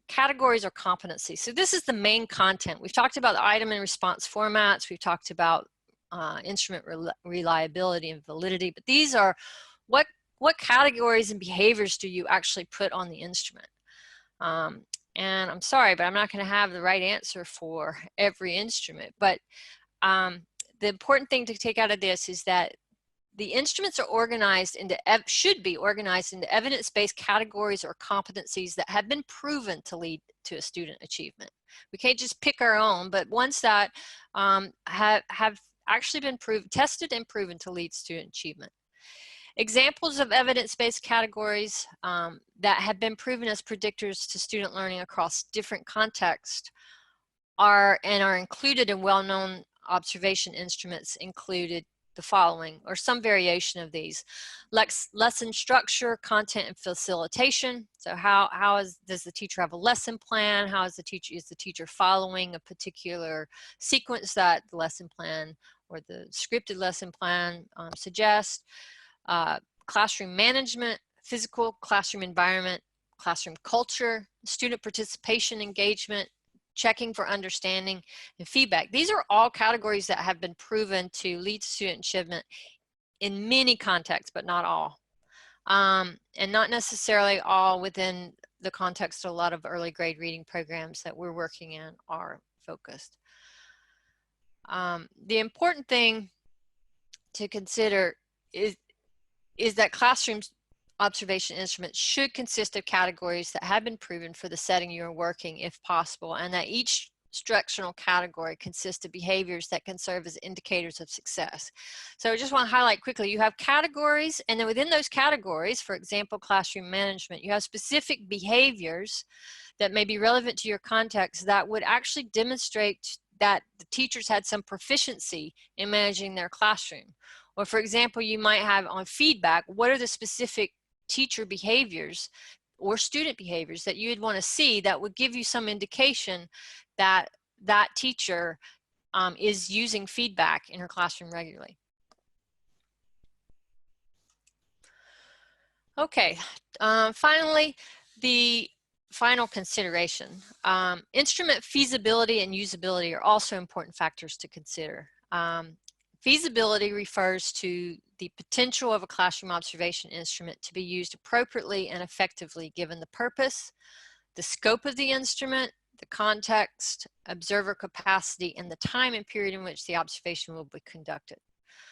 categories or competencies. So this is the main content. We've talked about the item and response formats. We've talked about instrument reliability and validity, but these are what categories and behaviors do you actually put on the instrument? And I'm sorry, but I'm not going to have the right answer for every instrument. But the important thing to take out of this is that the instruments are organized into, should be organized into evidence-based categories or competencies that have been proven to lead to a student achievement. We can't just pick our own, but ones that have actually been tested and proven to lead student achievement. Examples of evidence-based categories that have been proven as predictors to student learning across different contexts are included in well-known observation instruments included the following, or some variation of these. Lesson structure, content, and facilitation. So does the teacher have a lesson plan? How is the teacher following a particular sequence that the lesson plan or the scripted lesson plan suggests? Classroom management, physical classroom environment, classroom culture, student participation engagement, checking for understanding, and feedback. These are all categories that have been proven to lead to student achievement in many contexts, but not all. And not necessarily all within the context of a lot of early grade reading programs that we're working in are focused. The important thing to consider is that classroom observation instruments should consist of categories that have been proven for the setting you are working if possible, and that each instructional category consists of behaviors that can serve as indicators of success. So I just want to highlight quickly, you have categories, and then within those categories, for example, classroom management, you have specific behaviors that may be relevant to your context that would actually demonstrate that the teachers had some proficiency in managing their classroom. Or for example, you might have on feedback, what are the specific teacher behaviors or student behaviors that you'd want to see that would give you some indication that that teacher is using feedback in her classroom regularly. Okay, finally, the final consideration. Instrument feasibility and usability are also important factors to consider. Feasibility refers to the potential of a classroom observation instrument to be used appropriately and effectively given the purpose, the scope of the instrument, the context, observer capacity, and the time and period in which the observation will be conducted.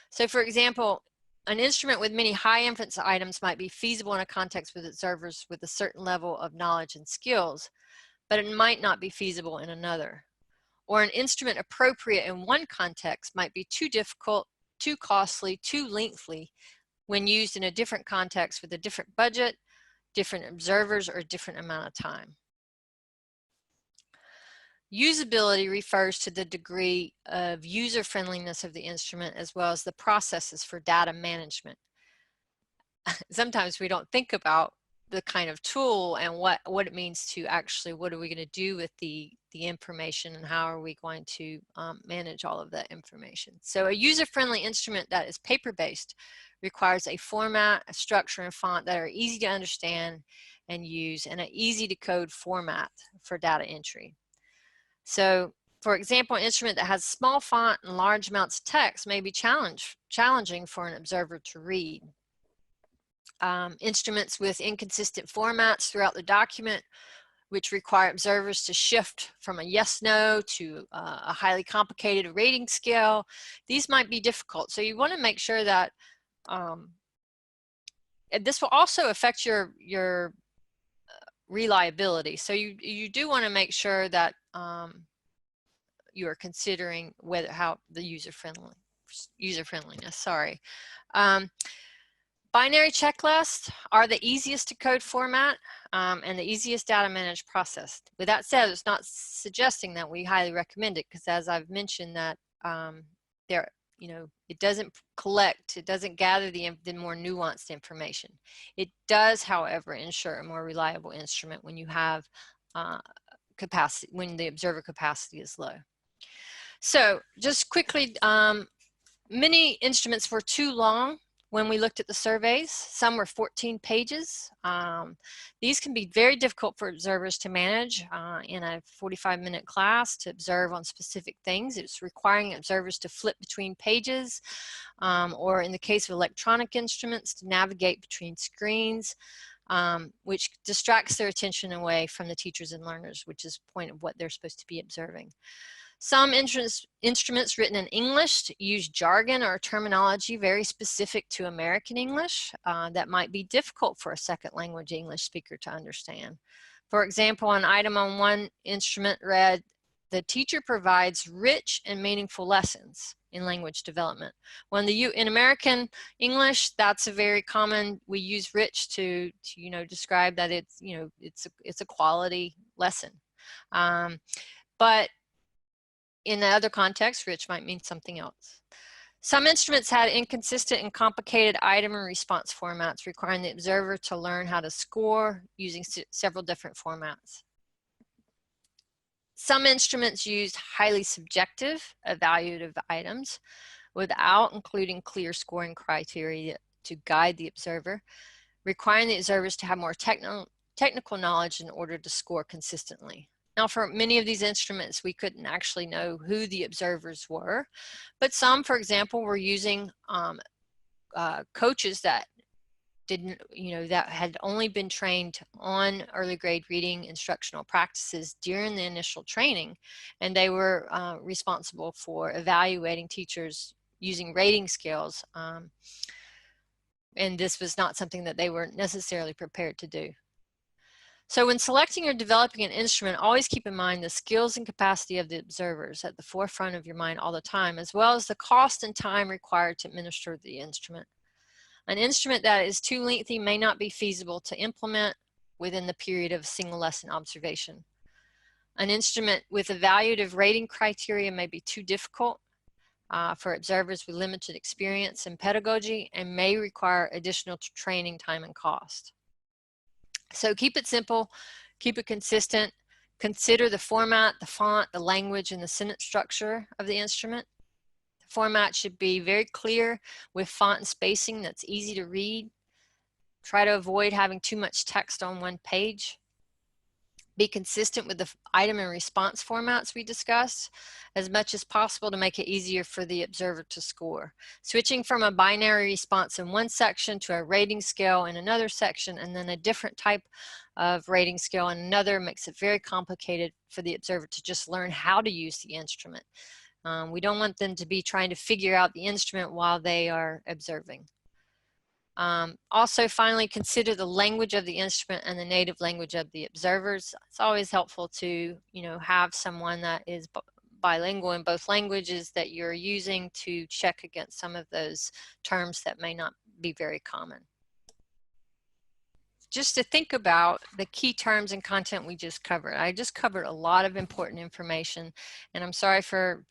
So for example, an instrument with many high inference items might be feasible in a context with observers with a certain level of knowledge and skills, but it might not be feasible in another. Or an instrument appropriate in one context might be too difficult, too costly, too lengthy when used in a different context with a different budget, different observers, or a different amount of time. Usability refers to the degree of user friendliness of the instrument as well as the processes for data management. Sometimes we don't think about the kind of tool and what it means to actually, what are we going to do with the information and how are we going to manage all of that information. So a user-friendly instrument that is paper-based requires a format, a structure, and font that are easy to understand and use, and an easy-to-code format for data entry. So for example, an instrument that has small font and large amounts of text may be challenging for an observer to read. Instruments with inconsistent formats throughout the document, which require observers to shift from a yes/no to a highly complicated rating scale. These might be difficult. So you want to make sure that this will also affect your reliability. So you do want to make sure that you are considering how the user friendliness. Sorry. Binary checklists are the easiest to code format and the easiest data managed process. With that said, it's not suggesting that we highly recommend it, because as I've mentioned that it doesn't collect, it doesn't gather the more nuanced information. It does, however, ensure a more reliable instrument when you have capacity, when the observer capacity is low. So just quickly, many instruments were too long when we looked at the surveys. Some were 14 pages. These can be very difficult for observers to manage in a 45-minute class to observe on specific things. It's requiring observers to flip between pages, or in the case of electronic instruments, to navigate between screens, which distracts their attention away from the teachers and learners, which is the point of what they're supposed to be observing. Some instruments written in English use jargon or terminology very specific to American English that might be difficult for a second language English speaker to understand. For example, an item on one instrument read, "The teacher provides rich and meaningful lessons in language development." When in American English, that's a very common, we use rich to describe that it's a quality lesson. But in other contexts, rich might mean something else. Some instruments had inconsistent and complicated item and response formats, requiring the observer to learn how to score using several different formats. Some instruments used highly subjective evaluative items without including clear scoring criteria to guide the observer, requiring the observers to have more technical knowledge in order to score consistently. Now, for many of these instruments, we couldn't actually know who the observers were, but some, for example, were using coaches that that had only been trained on early grade reading instructional practices during the initial training, and they were responsible for evaluating teachers using rating scales, and this was not something that they were necessarily prepared to do. So when selecting or developing an instrument, always keep in mind the skills and capacity of the observers at the forefront of your mind all the time, as well as the cost and time required to administer the instrument. An instrument that is too lengthy may not be feasible to implement within the period of a single lesson observation. An instrument with evaluative rating criteria may be too difficult for observers with limited experience in pedagogy and may require additional training time and cost. So keep it simple, keep it consistent, consider the format, the font, the language, and the sentence structure of the instrument. The format should be very clear with font and spacing that's easy to read. Try to avoid having too much text on one page. Be consistent with the item and response formats we discussed as much as possible to make it easier for the observer to score. Switching from a binary response in one section to a rating scale in another section and then a different type of rating scale in another makes it very complicated for the observer to just learn how to use the instrument. We don't want them to be trying to figure out the instrument while they are observing. Also, finally, consider the language of the instrument and the native language of the observers. It's always helpful to, have someone that is bilingual in both languages that you're using to check against some of those terms that may not be very common. Just to think about the key terms and content we just covered. I just covered a lot of important information, and I'm sorry for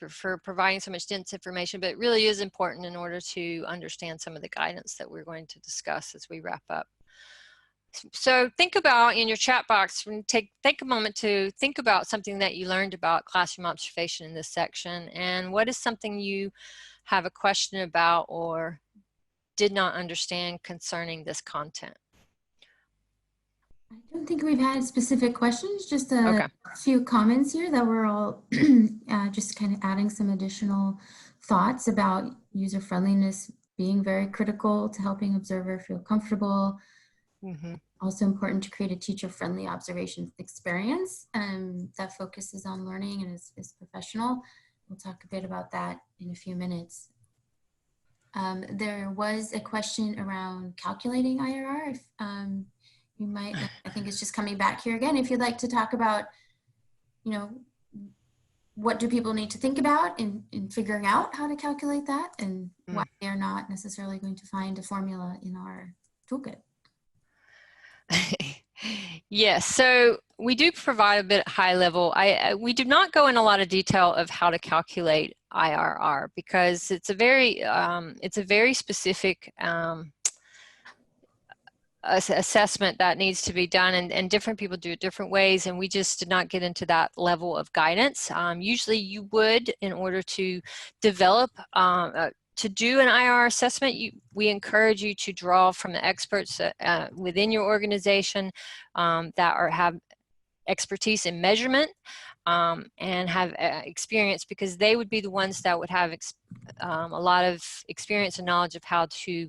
providing so much dense information, but it really is important in order to understand some of the guidance that we're going to discuss as we wrap up. So think about in your chat box, take a moment to think about something that you learned about classroom observation in this section, and what is something you have a question about or did not understand concerning this content. I don't think we've had specific questions, just a Okay. few comments here that we're all just kind of adding some additional thoughts about user friendliness being very critical to helping observer feel comfortable. Mm-hmm. Also important to create a teacher-friendly observation experience that focuses on learning and is professional. We'll talk a bit about that in a few minutes. There was a question around calculating IRR. If, you might, I think it's just coming back here again. If you'd like to talk about, what do people need to think about in figuring out how to calculate that and why they're not necessarily going to find a formula in our toolkit. Yes, so we do provide a bit high level. We do not go in a lot of detail of how to calculate IRR because it's a very specific assessment that needs to be done, and different people do it different ways, and we just did not get into that level of guidance. Usually you would, in order to develop to do an IR assessment, we encourage you to draw from the experts within your organization that have expertise in measurement and have experience, because they would be the ones that would have a lot of experience and knowledge of how to,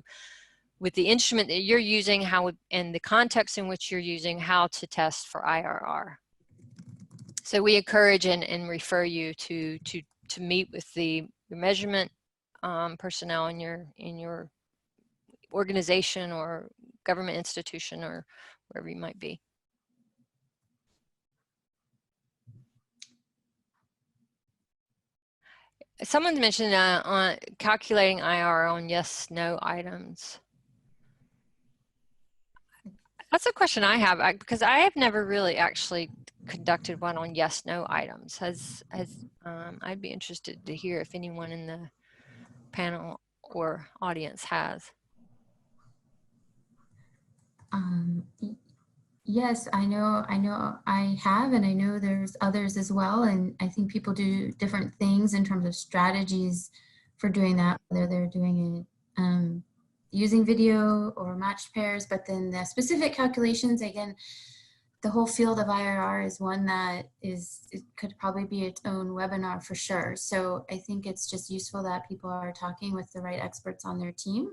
with the instrument that you're using, and the context in which you're using, how to test for IRR. So we encourage and refer you to meet with the measurement personnel in your organization or government institution or wherever you might be. Someone mentioned on calculating IR on yes/no items. That's a question I have, because I have never really actually conducted one on yes/no items. I'd be interested to hear if anyone in the panel or audience has. Yes, I know I have, and I know there's others as well. And I think people do different things in terms of strategies for doing that, whether they're doing it using video or matched pairs, but then the specific calculations, again, the whole field of IRR is one that it could probably be its own webinar for sure. So I think it's just useful that people are talking with the right experts on their team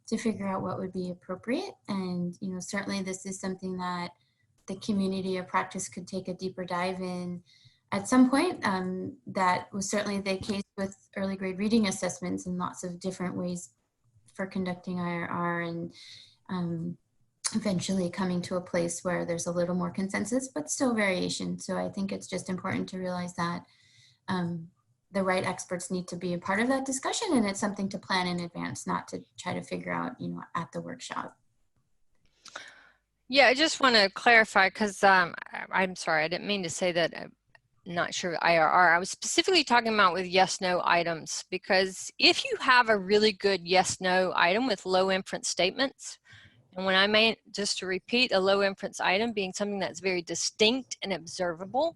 to figure out what would be appropriate. And, you know, certainly this is something that the community of practice could take a deeper dive in at some point. That was certainly the case with early grade reading assessments and lots of different ways for conducting IRR, and eventually coming to a place where there's a little more consensus, but still variation. So I think it's just important to realize that the right experts need to be a part of that discussion, and it's something to plan in advance, not to try to figure out, you know, at the workshop. Yeah, I just want to clarify, because I'm sorry, I didn't mean to say that. I'm not sure of IRR. I was specifically talking about with yes/no items, because if you have a really good yes/no item with low inference statements, and when I mean, just to repeat, a low inference item being something that's very distinct and observable,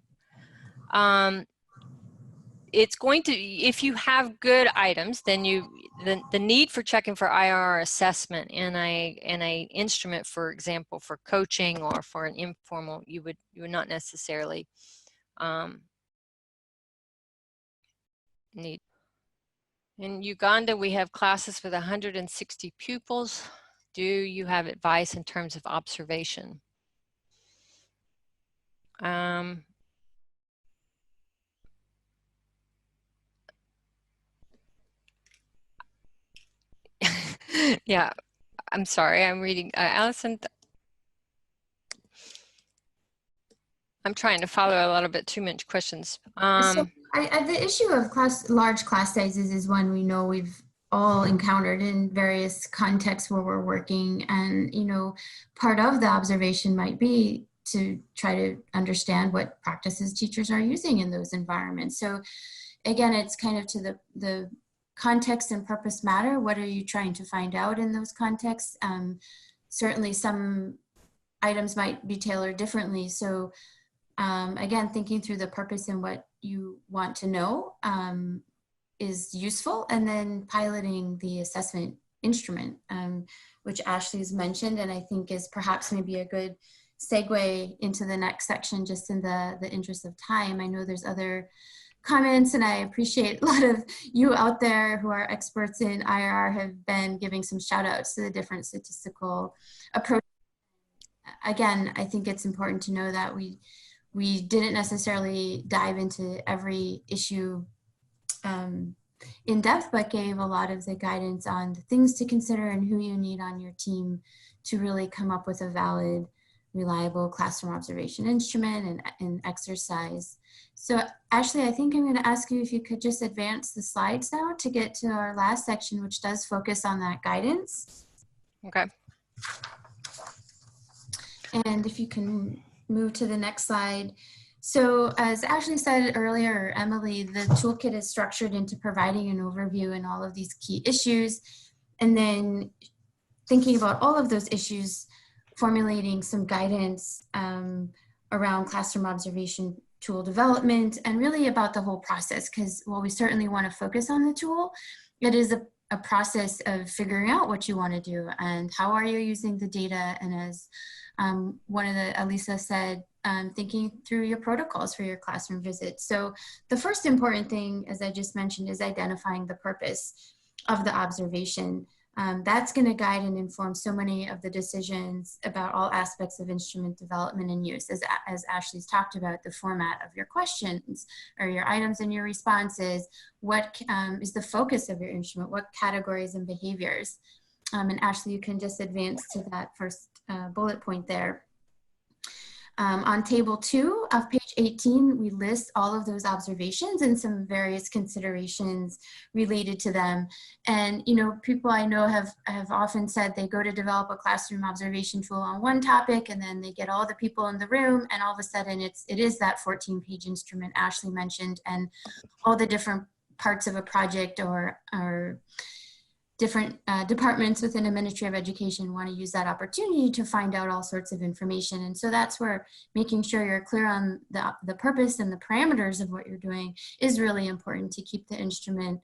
it's going to, if you have good items, then the need for checking for IRR assessment in a instrument, for example, for coaching or for an informal, you would not necessarily need. In Uganda, we have classes with 160 pupils. Do you have advice in terms of observation? Yeah, I'm sorry, I'm reading. Allison, I'm trying to follow a little bit too many questions. So the issue of large class sizes is one we know we've all encountered in various contexts where we're working. And, you know, part of the observation might be to try to understand what practices teachers are using in those environments. So again, it's kind of to the context and purpose matter. What are you trying to find out in those contexts? Certainly some items might be tailored differently. So again, thinking through the purpose and what you want to know is useful, and then piloting the assessment instrument, which Ashley's mentioned, and I think is perhaps maybe a good segue into the next section, just in the interest of time. I know there's other comments, and I appreciate a lot of you out there who are experts in IR have been giving some shout outs to the different statistical approaches. Again, I think it's important to know that we didn't necessarily dive into every issue in depth, but gave a lot of the guidance on the things to consider and who you need on your team to really come up with a valid, reliable classroom observation instrument and exercise. So Ashley, I think I'm going to ask you if you could just advance the slides now to get to our last section, which does focus on that guidance. Okay. And if you can move to the next slide. So as Ashley said earlier, Emily, the toolkit is structured into providing an overview in all of these key issues, and then thinking about all of those issues, formulating some guidance around classroom observation tool development, and really about the whole process, because while we certainly want to focus on the tool, it is a process of figuring out what you want to do and how are you using the data. And as one of the, Elisa said, thinking through your protocols for your classroom visits. So the first important thing, as I just mentioned, is identifying the purpose of the observation. That's going to guide and inform so many of the decisions about all aspects of instrument development and use. As Ashley's talked about, the format of your questions or your items and your responses, what is the focus of your instrument, what categories and behaviors. And Ashley, you can just advance to that first bullet point there. On table 2 of page 18, we list all of those observations and some various considerations related to them. And, you know, people I know have often said they go to develop a classroom observation tool on one topic, and then they get all the people in the room, and all of a sudden it is that 14-page instrument Ashley mentioned, and all the different parts of a project or different departments within a Ministry of Education want to use that opportunity to find out all sorts of information. And so that's where making sure you're clear on the purpose and the parameters of what you're doing is really important to keep the instrument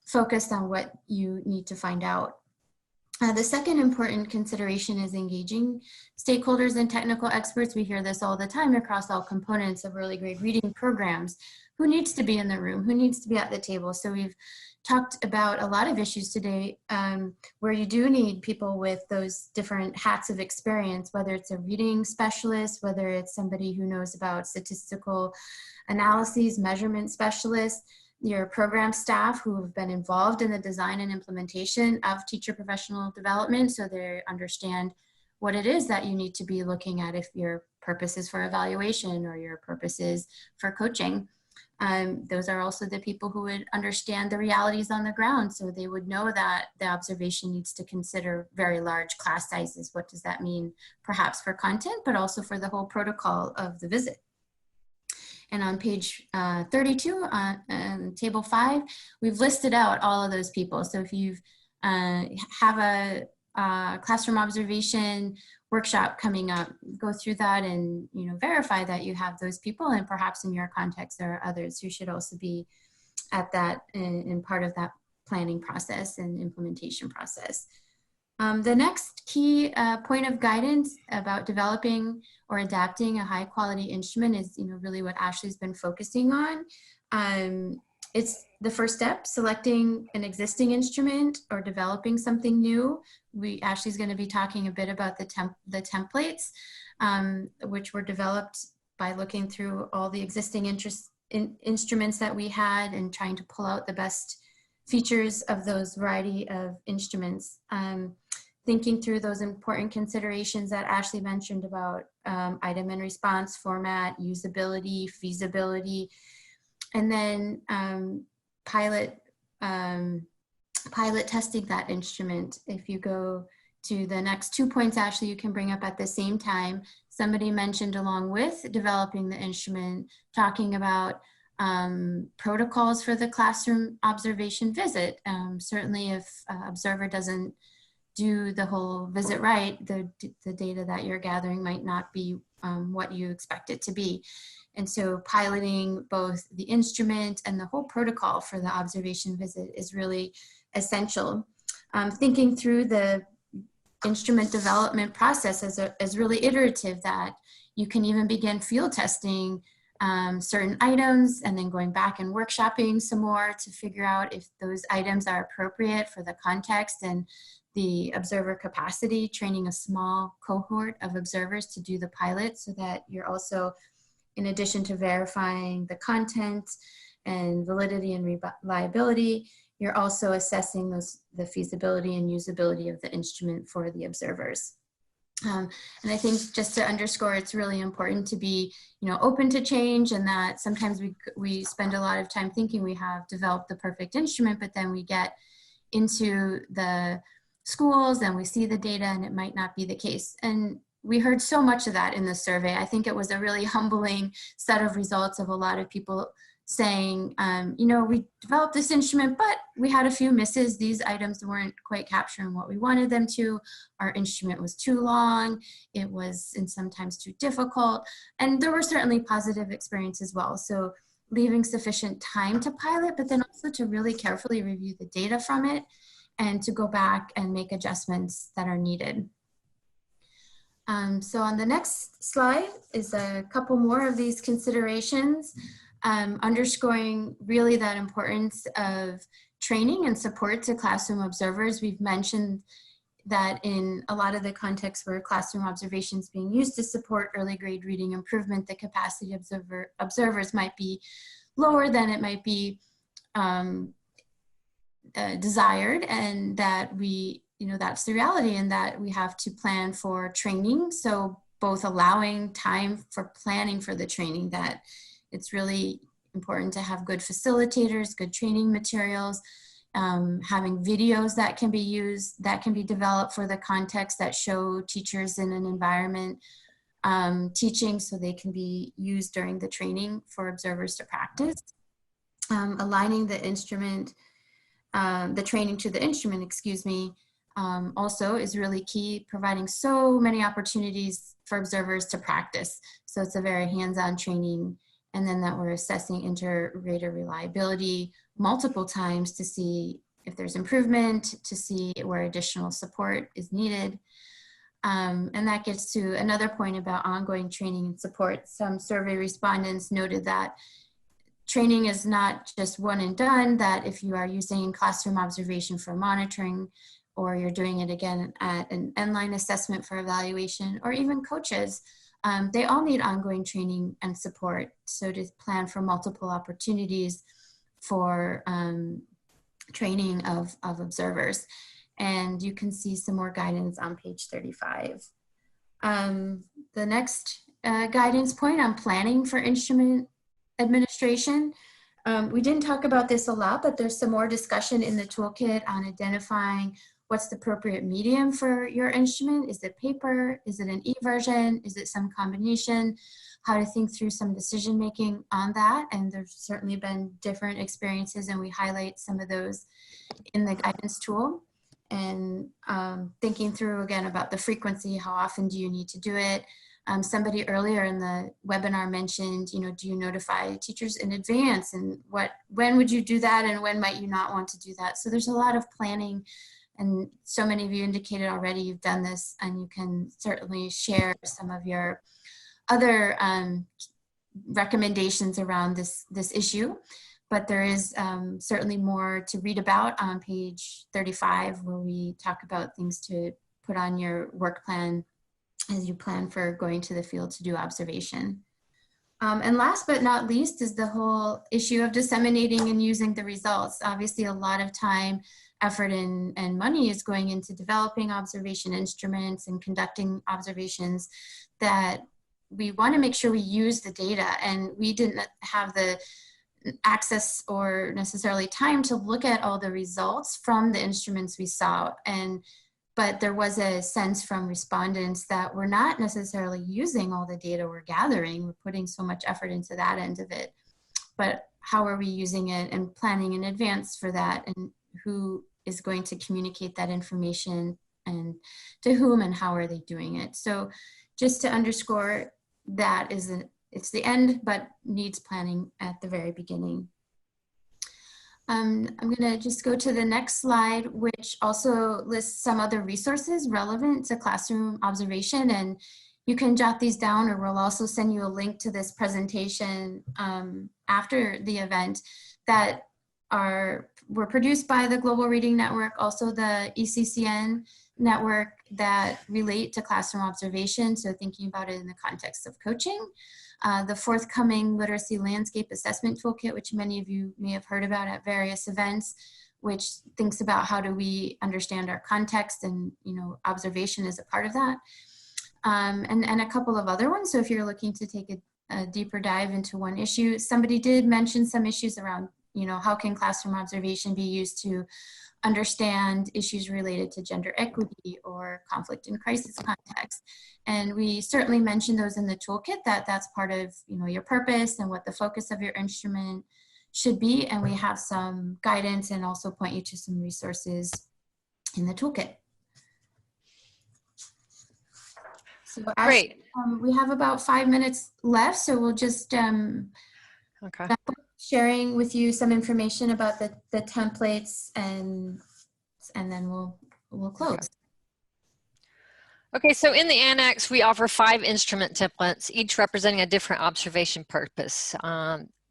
focused on what you need to find out. The second important consideration is engaging stakeholders and technical experts. We hear this all the time across all components of early grade reading programs. Who needs to be in the room? Who needs to be at the table? So we've talked about a lot of issues today where you do need people with those different hats of experience, whether it's a reading specialist, whether it's somebody who knows about statistical analyses, measurement specialists, your program staff who have been involved in the design and implementation of teacher professional development, so they understand what it is that you need to be looking at if your purpose is for evaluation or your purpose is for coaching. Those are also the people who would understand the realities on the ground, so they would know that the observation needs to consider very large class sizes. What does that mean perhaps for content, but also for the whole protocol of the visit? And on page 32, table 5, we've listed out all of those people. So if you have a classroom observation workshop coming up, go through that and verify that you have those people, and perhaps in your context there are others who should also be at that and part of that planning process and implementation process. The next key point of guidance about developing or adapting a high quality instrument is really what Ashley's been focusing on. It's the first step, selecting an existing instrument or developing something new. Ashley's going to be talking a bit about the templates, which were developed by looking through all the existing instruments that we had and trying to pull out the best features of those variety of instruments. Thinking through those important considerations that Ashley mentioned about item and response format, usability, feasibility, and then pilot testing that instrument. If you go to the next 2 points, Ashley, you can bring up at the same time. Somebody mentioned along with developing the instrument, talking about protocols for the classroom observation visit. Certainly if observer doesn't do the whole visit right, the data that you're gathering might not be what you expect it to be. And so piloting both the instrument and the whole protocol for the observation visit is really essential. Thinking through the instrument development process as really iterative, that you can even begin field testing certain items and then going back and workshopping some more to figure out if those items are appropriate for the context and the observer capacity, training a small cohort of observers to do the pilot, so that you're also, in addition to verifying the content and validity and reliability, you're also assessing the feasibility and usability of the instrument for the observers. And I think just to underscore, it's really important to be, open to change, and that sometimes we spend a lot of time thinking we have developed the perfect instrument, but then we get into the schools and we see the data and it might not be the case. And we heard so much of that in the survey. I think it was a really humbling set of results of a lot of people saying, we developed this instrument, but we had a few misses. These items weren't quite capturing what we wanted them to. Our instrument was too long. It was sometimes too difficult. And there were certainly positive experiences as well. So leaving sufficient time to pilot, but then also to really carefully review the data from it and to go back and make adjustments that are needed. So on the next slide is a couple more of these considerations, underscoring really that importance of training and support to classroom observers. We've mentioned that in a lot of the contexts where classroom observation is being used to support early grade reading improvement, the capacity of observers might be lower than it might be desired, and that we, that's the reality, and that we have to plan for training. So both allowing time for planning for the training, that it's really important to have good facilitators, good training materials, having videos that can be used, that can be developed for the context that show teachers in an environment teaching, so they can be used during the training for observers to practice. Aligning the instrument, the training to the instrument, also is really key, providing so many opportunities for observers to practice. So it's a very hands-on training, and then that we're assessing inter-rater reliability multiple times to see if there's improvement, to see where additional support is needed. And that gets to another point about ongoing training and support. Some survey respondents noted that training is not just one and done, that if you are using classroom observation for monitoring, or you're doing it again at an end-line assessment for evaluation, or even coaches, they all need ongoing training and support. So to plan for multiple opportunities for training of observers. And you can see some more guidance on page 35. The next guidance point on planning for instrument administration. We didn't talk about this a lot, but there's some more discussion in the toolkit on identifying what's the appropriate medium for your instrument. Is it paper? Is it an e-version? Is it some combination? How to think through some decision making on that. And there's certainly been different experiences, and we highlight some of those in the guidance tool. And thinking through again about the frequency, how often do you need to do it? Somebody earlier in the webinar mentioned, do you notify teachers in advance, and when would you do that, and when might you not want to do that? So there's a lot of planning, and so many of you indicated already you've done this, and you can certainly share some of your other recommendations around this issue. But there is certainly more to read about on page 35, where we talk about things to put on your work plan as you plan for going to the field to do observation. And last but not least is the whole issue of disseminating and using the results. Obviously, a lot of time, effort, and money is going into developing observation instruments and conducting observations, that we want to make sure we use the data. And we didn't have the access or necessarily time to look at all the results from the instruments we saw. But there was a sense from respondents that we're not necessarily using all the data we're gathering. We're putting so much effort into that end of it. But how are we using it, and planning in advance for that, and who is going to communicate that information, and to whom, and how are they doing it? So just to underscore, that it's the end, but needs planning at the very beginning. I'm going to just go to the next slide, which also lists some other resources relevant to classroom observation. And you can jot these down, or we'll also send you a link to this presentation after the event, that were produced by the Global Reading Network, also the ECCN network, that relate to classroom observation. So thinking about it in the context of coaching. The forthcoming Literacy Landscape Assessment Toolkit, which many of you may have heard about at various events, which thinks about how do we understand our context, and observation is a part of that. And a couple of other ones. So if you're looking to take a deeper dive into one issue, somebody did mention some issues around, how can classroom observation be used to understand issues related to gender equity or conflict and crisis context. And we certainly mentioned those in the toolkit, that's part of your purpose and what the focus of your instrument should be. And we have some guidance and also point you to some resources in the toolkit. So Great. We have about 5 minutes left, so we'll just Okay. sharing with you some information about the templates and and then we'll close. Okay, so in the annex, we offer 5 instrument templates, each representing a different observation purpose.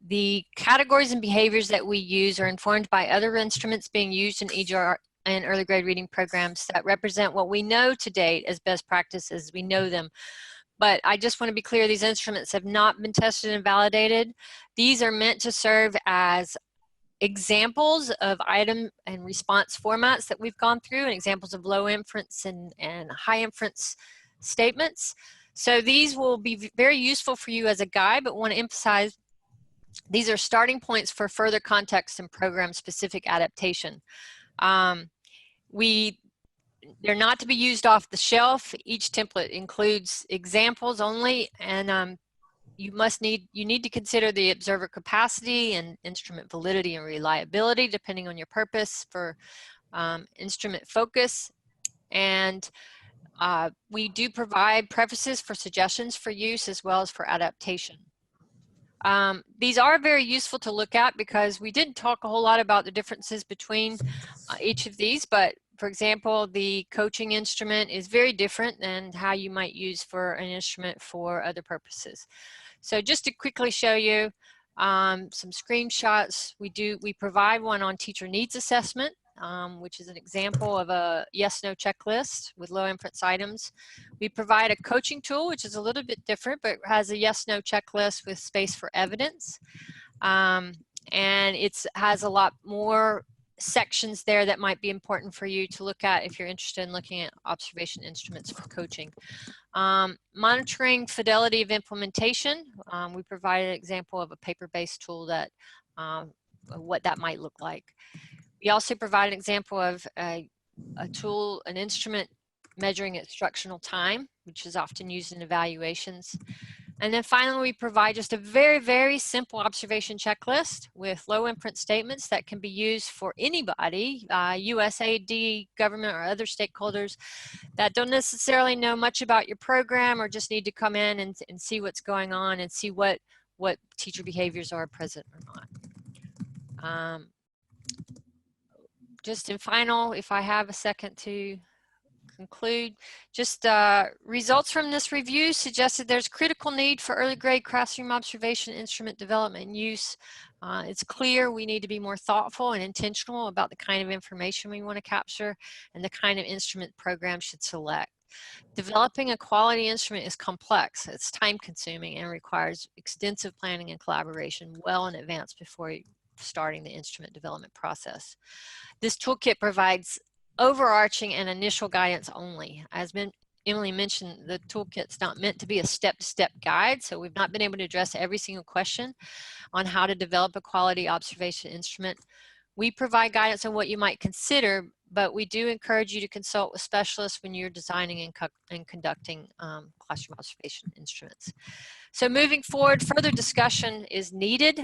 The categories and behaviors that we use are informed by other instruments being used in EGR and early grade reading programs that represent what we know to date as best practices. We know them. But I just want to be clear, these instruments have not been tested and validated. These are meant to serve as examples of item and response formats that we've gone through, and examples of low inference and high inference statements. So these will be very useful for you as a guide, but want to emphasize these are starting points for further context and program specific adaptation. They're not to be used off the shelf. Each template includes examples only, and you need to consider the observer capacity and instrument validity and reliability depending on your purpose for instrument focus. And we do provide prefaces for suggestions for use as well as for adaptation. These are very useful to look at because we didn't talk a whole lot about the differences between each of these, but for example, the coaching instrument is very different than how you might use for an instrument for other purposes. So just to quickly show you some screenshots, we provide one on teacher needs assessment, which is an example of a yes/no checklist with low inference items. We provide a coaching tool, which is a little bit different, but has a yes/no checklist with space for evidence. And it has a lot more sections there that might be important for you to look at if you're interested in looking at observation instruments for coaching. Monitoring fidelity of implementation. We provide an example of a paper-based tool that what that might look like. We also provide an example of a tool, an instrument measuring instructional time, which is often used in evaluations. And then finally, we provide just a very, very simple observation checklist with low inference statements that can be used for anybody, USAID, government, or other stakeholders that don't necessarily know much about your program or just need to come in and see what's going on and see what teacher behaviors are present or not. Just in final, if I have a second to conclude, just results from this review suggested there's critical need for early grade classroom observation instrument development and use. It's clear we need to be more thoughtful and intentional about the kind of information we want to capture and the kind of instrument programs should select. Developing a quality instrument is complex, it's time consuming, and requires extensive planning and collaboration well in advance before starting the instrument development process. This toolkit provides overarching and initial guidance only. As Emily mentioned, the toolkit's not meant to be a step-to-step guide, so we've not been able to address every single question on how to develop a quality observation instrument. We provide guidance on what you might consider, but we do encourage you to consult with specialists when you're designing and conducting classroom observation instruments. So moving forward, further discussion is needed.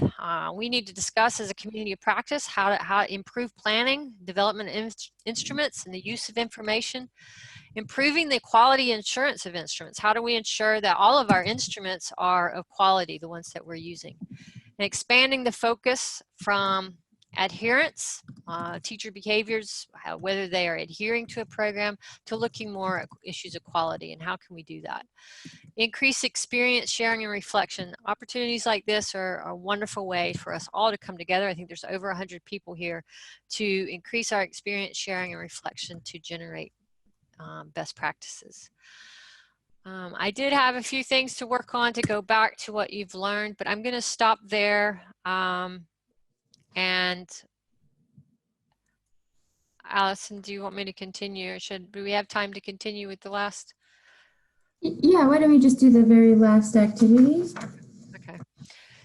We need to discuss as a community of practice how to improve planning, development of instruments, and the use of information. Improving the quality assurance of instruments. How do we ensure that all of our instruments are of quality, the ones that we're using? And expanding the focus from adherence, teacher behaviors, whether they are adhering to a program, to looking more at issues of quality and how can we do that. Increase experience sharing and reflection. Opportunities like this are a wonderful way for us all to come together. I think there's over 100 people here to increase our experience sharing and reflection to generate best practices. I did have a few things to work on to go back to what you've learned, but I'm going to stop there. And Allison, do you want me to continue, or do we have time to continue with the last? Yeah, why don't we just do the very last activity? Okay.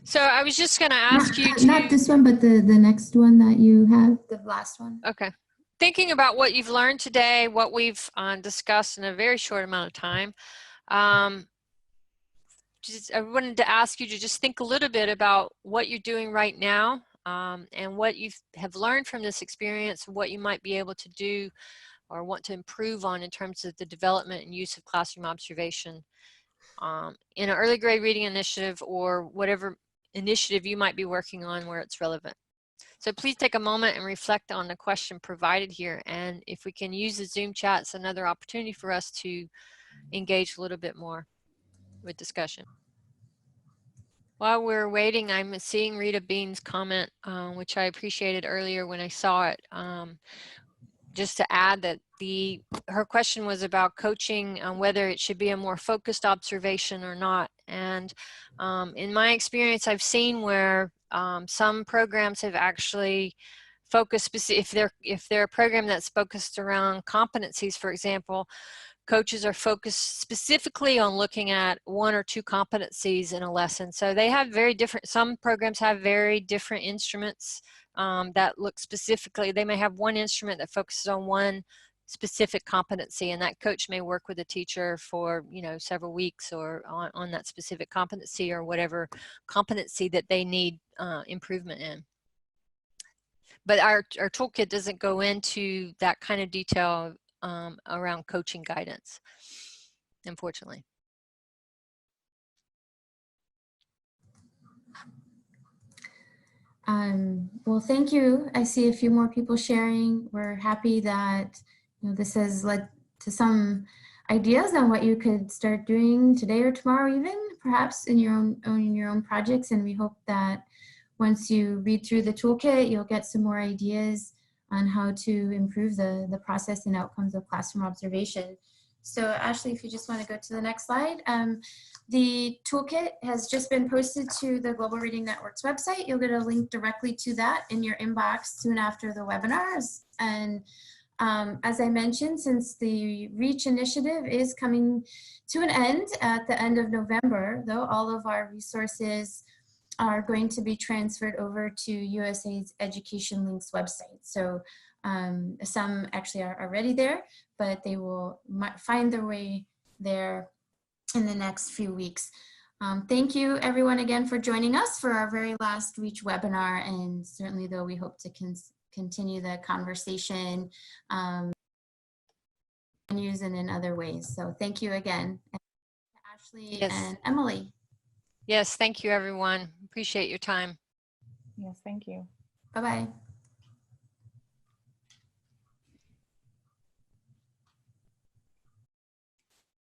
So I was just going to ask you to... Not this one, but the next one that you have, the last one. Okay. Thinking about what you've learned today, what we've discussed in a very short amount of time, I wanted to ask you to just think a little bit about what you're doing right now and what you have learned from this experience, what you might be able to do or want to improve on in terms of the development and use of classroom observation in an early grade reading initiative or whatever initiative you might be working on where it's relevant. So please take a moment and reflect on the question provided here. And if we can use the Zoom chat, it's another opportunity for us to engage a little bit more with discussion. While we're waiting, I'm seeing Rita Bean's comment, which I appreciated earlier when I saw it. Just to add that her question was about coaching, whether it should be a more focused observation or not. And in my experience, I've seen where some programs have actually focused, if they're a program that's focused around competencies, for example, coaches are focused specifically on looking at 1 or 2 competencies in a lesson. So they have very different, some programs have very different instruments that look specifically, they may have one instrument that focuses on one specific competency, and that coach may work with a teacher for, you know, several weeks or on that specific competency or whatever competency that they need improvement in. But our toolkit doesn't go into that kind of detail around coaching guidance, unfortunately. Well, thank you. I see a few more people sharing. We're happy that, you know, this has led to some ideas on what you could start doing today or tomorrow, even perhaps in your own projects. And we hope that once you read through the toolkit, you'll get some more ideas on how to improve the process and outcomes of classroom observation. So Ashley, if you just want to go to the next slide. The toolkit has just been posted to the Global Reading Network's website. You'll get a link directly to that in your inbox soon after the webinars. And as I mentioned, since the REACH initiative is coming to an end at the end of November, though, all of our resources are going to be transferred over to USAID's Education Links website. So some actually are already there, but they will find their way there in the next few weeks. Thank you everyone again for joining us for our very last REACH webinar, and certainly though we hope to continue the conversation and in other ways. So thank you again, Ashley. Yes. And Emily. Yes, thank you everyone. Appreciate your time. Yes, thank you. Bye-bye.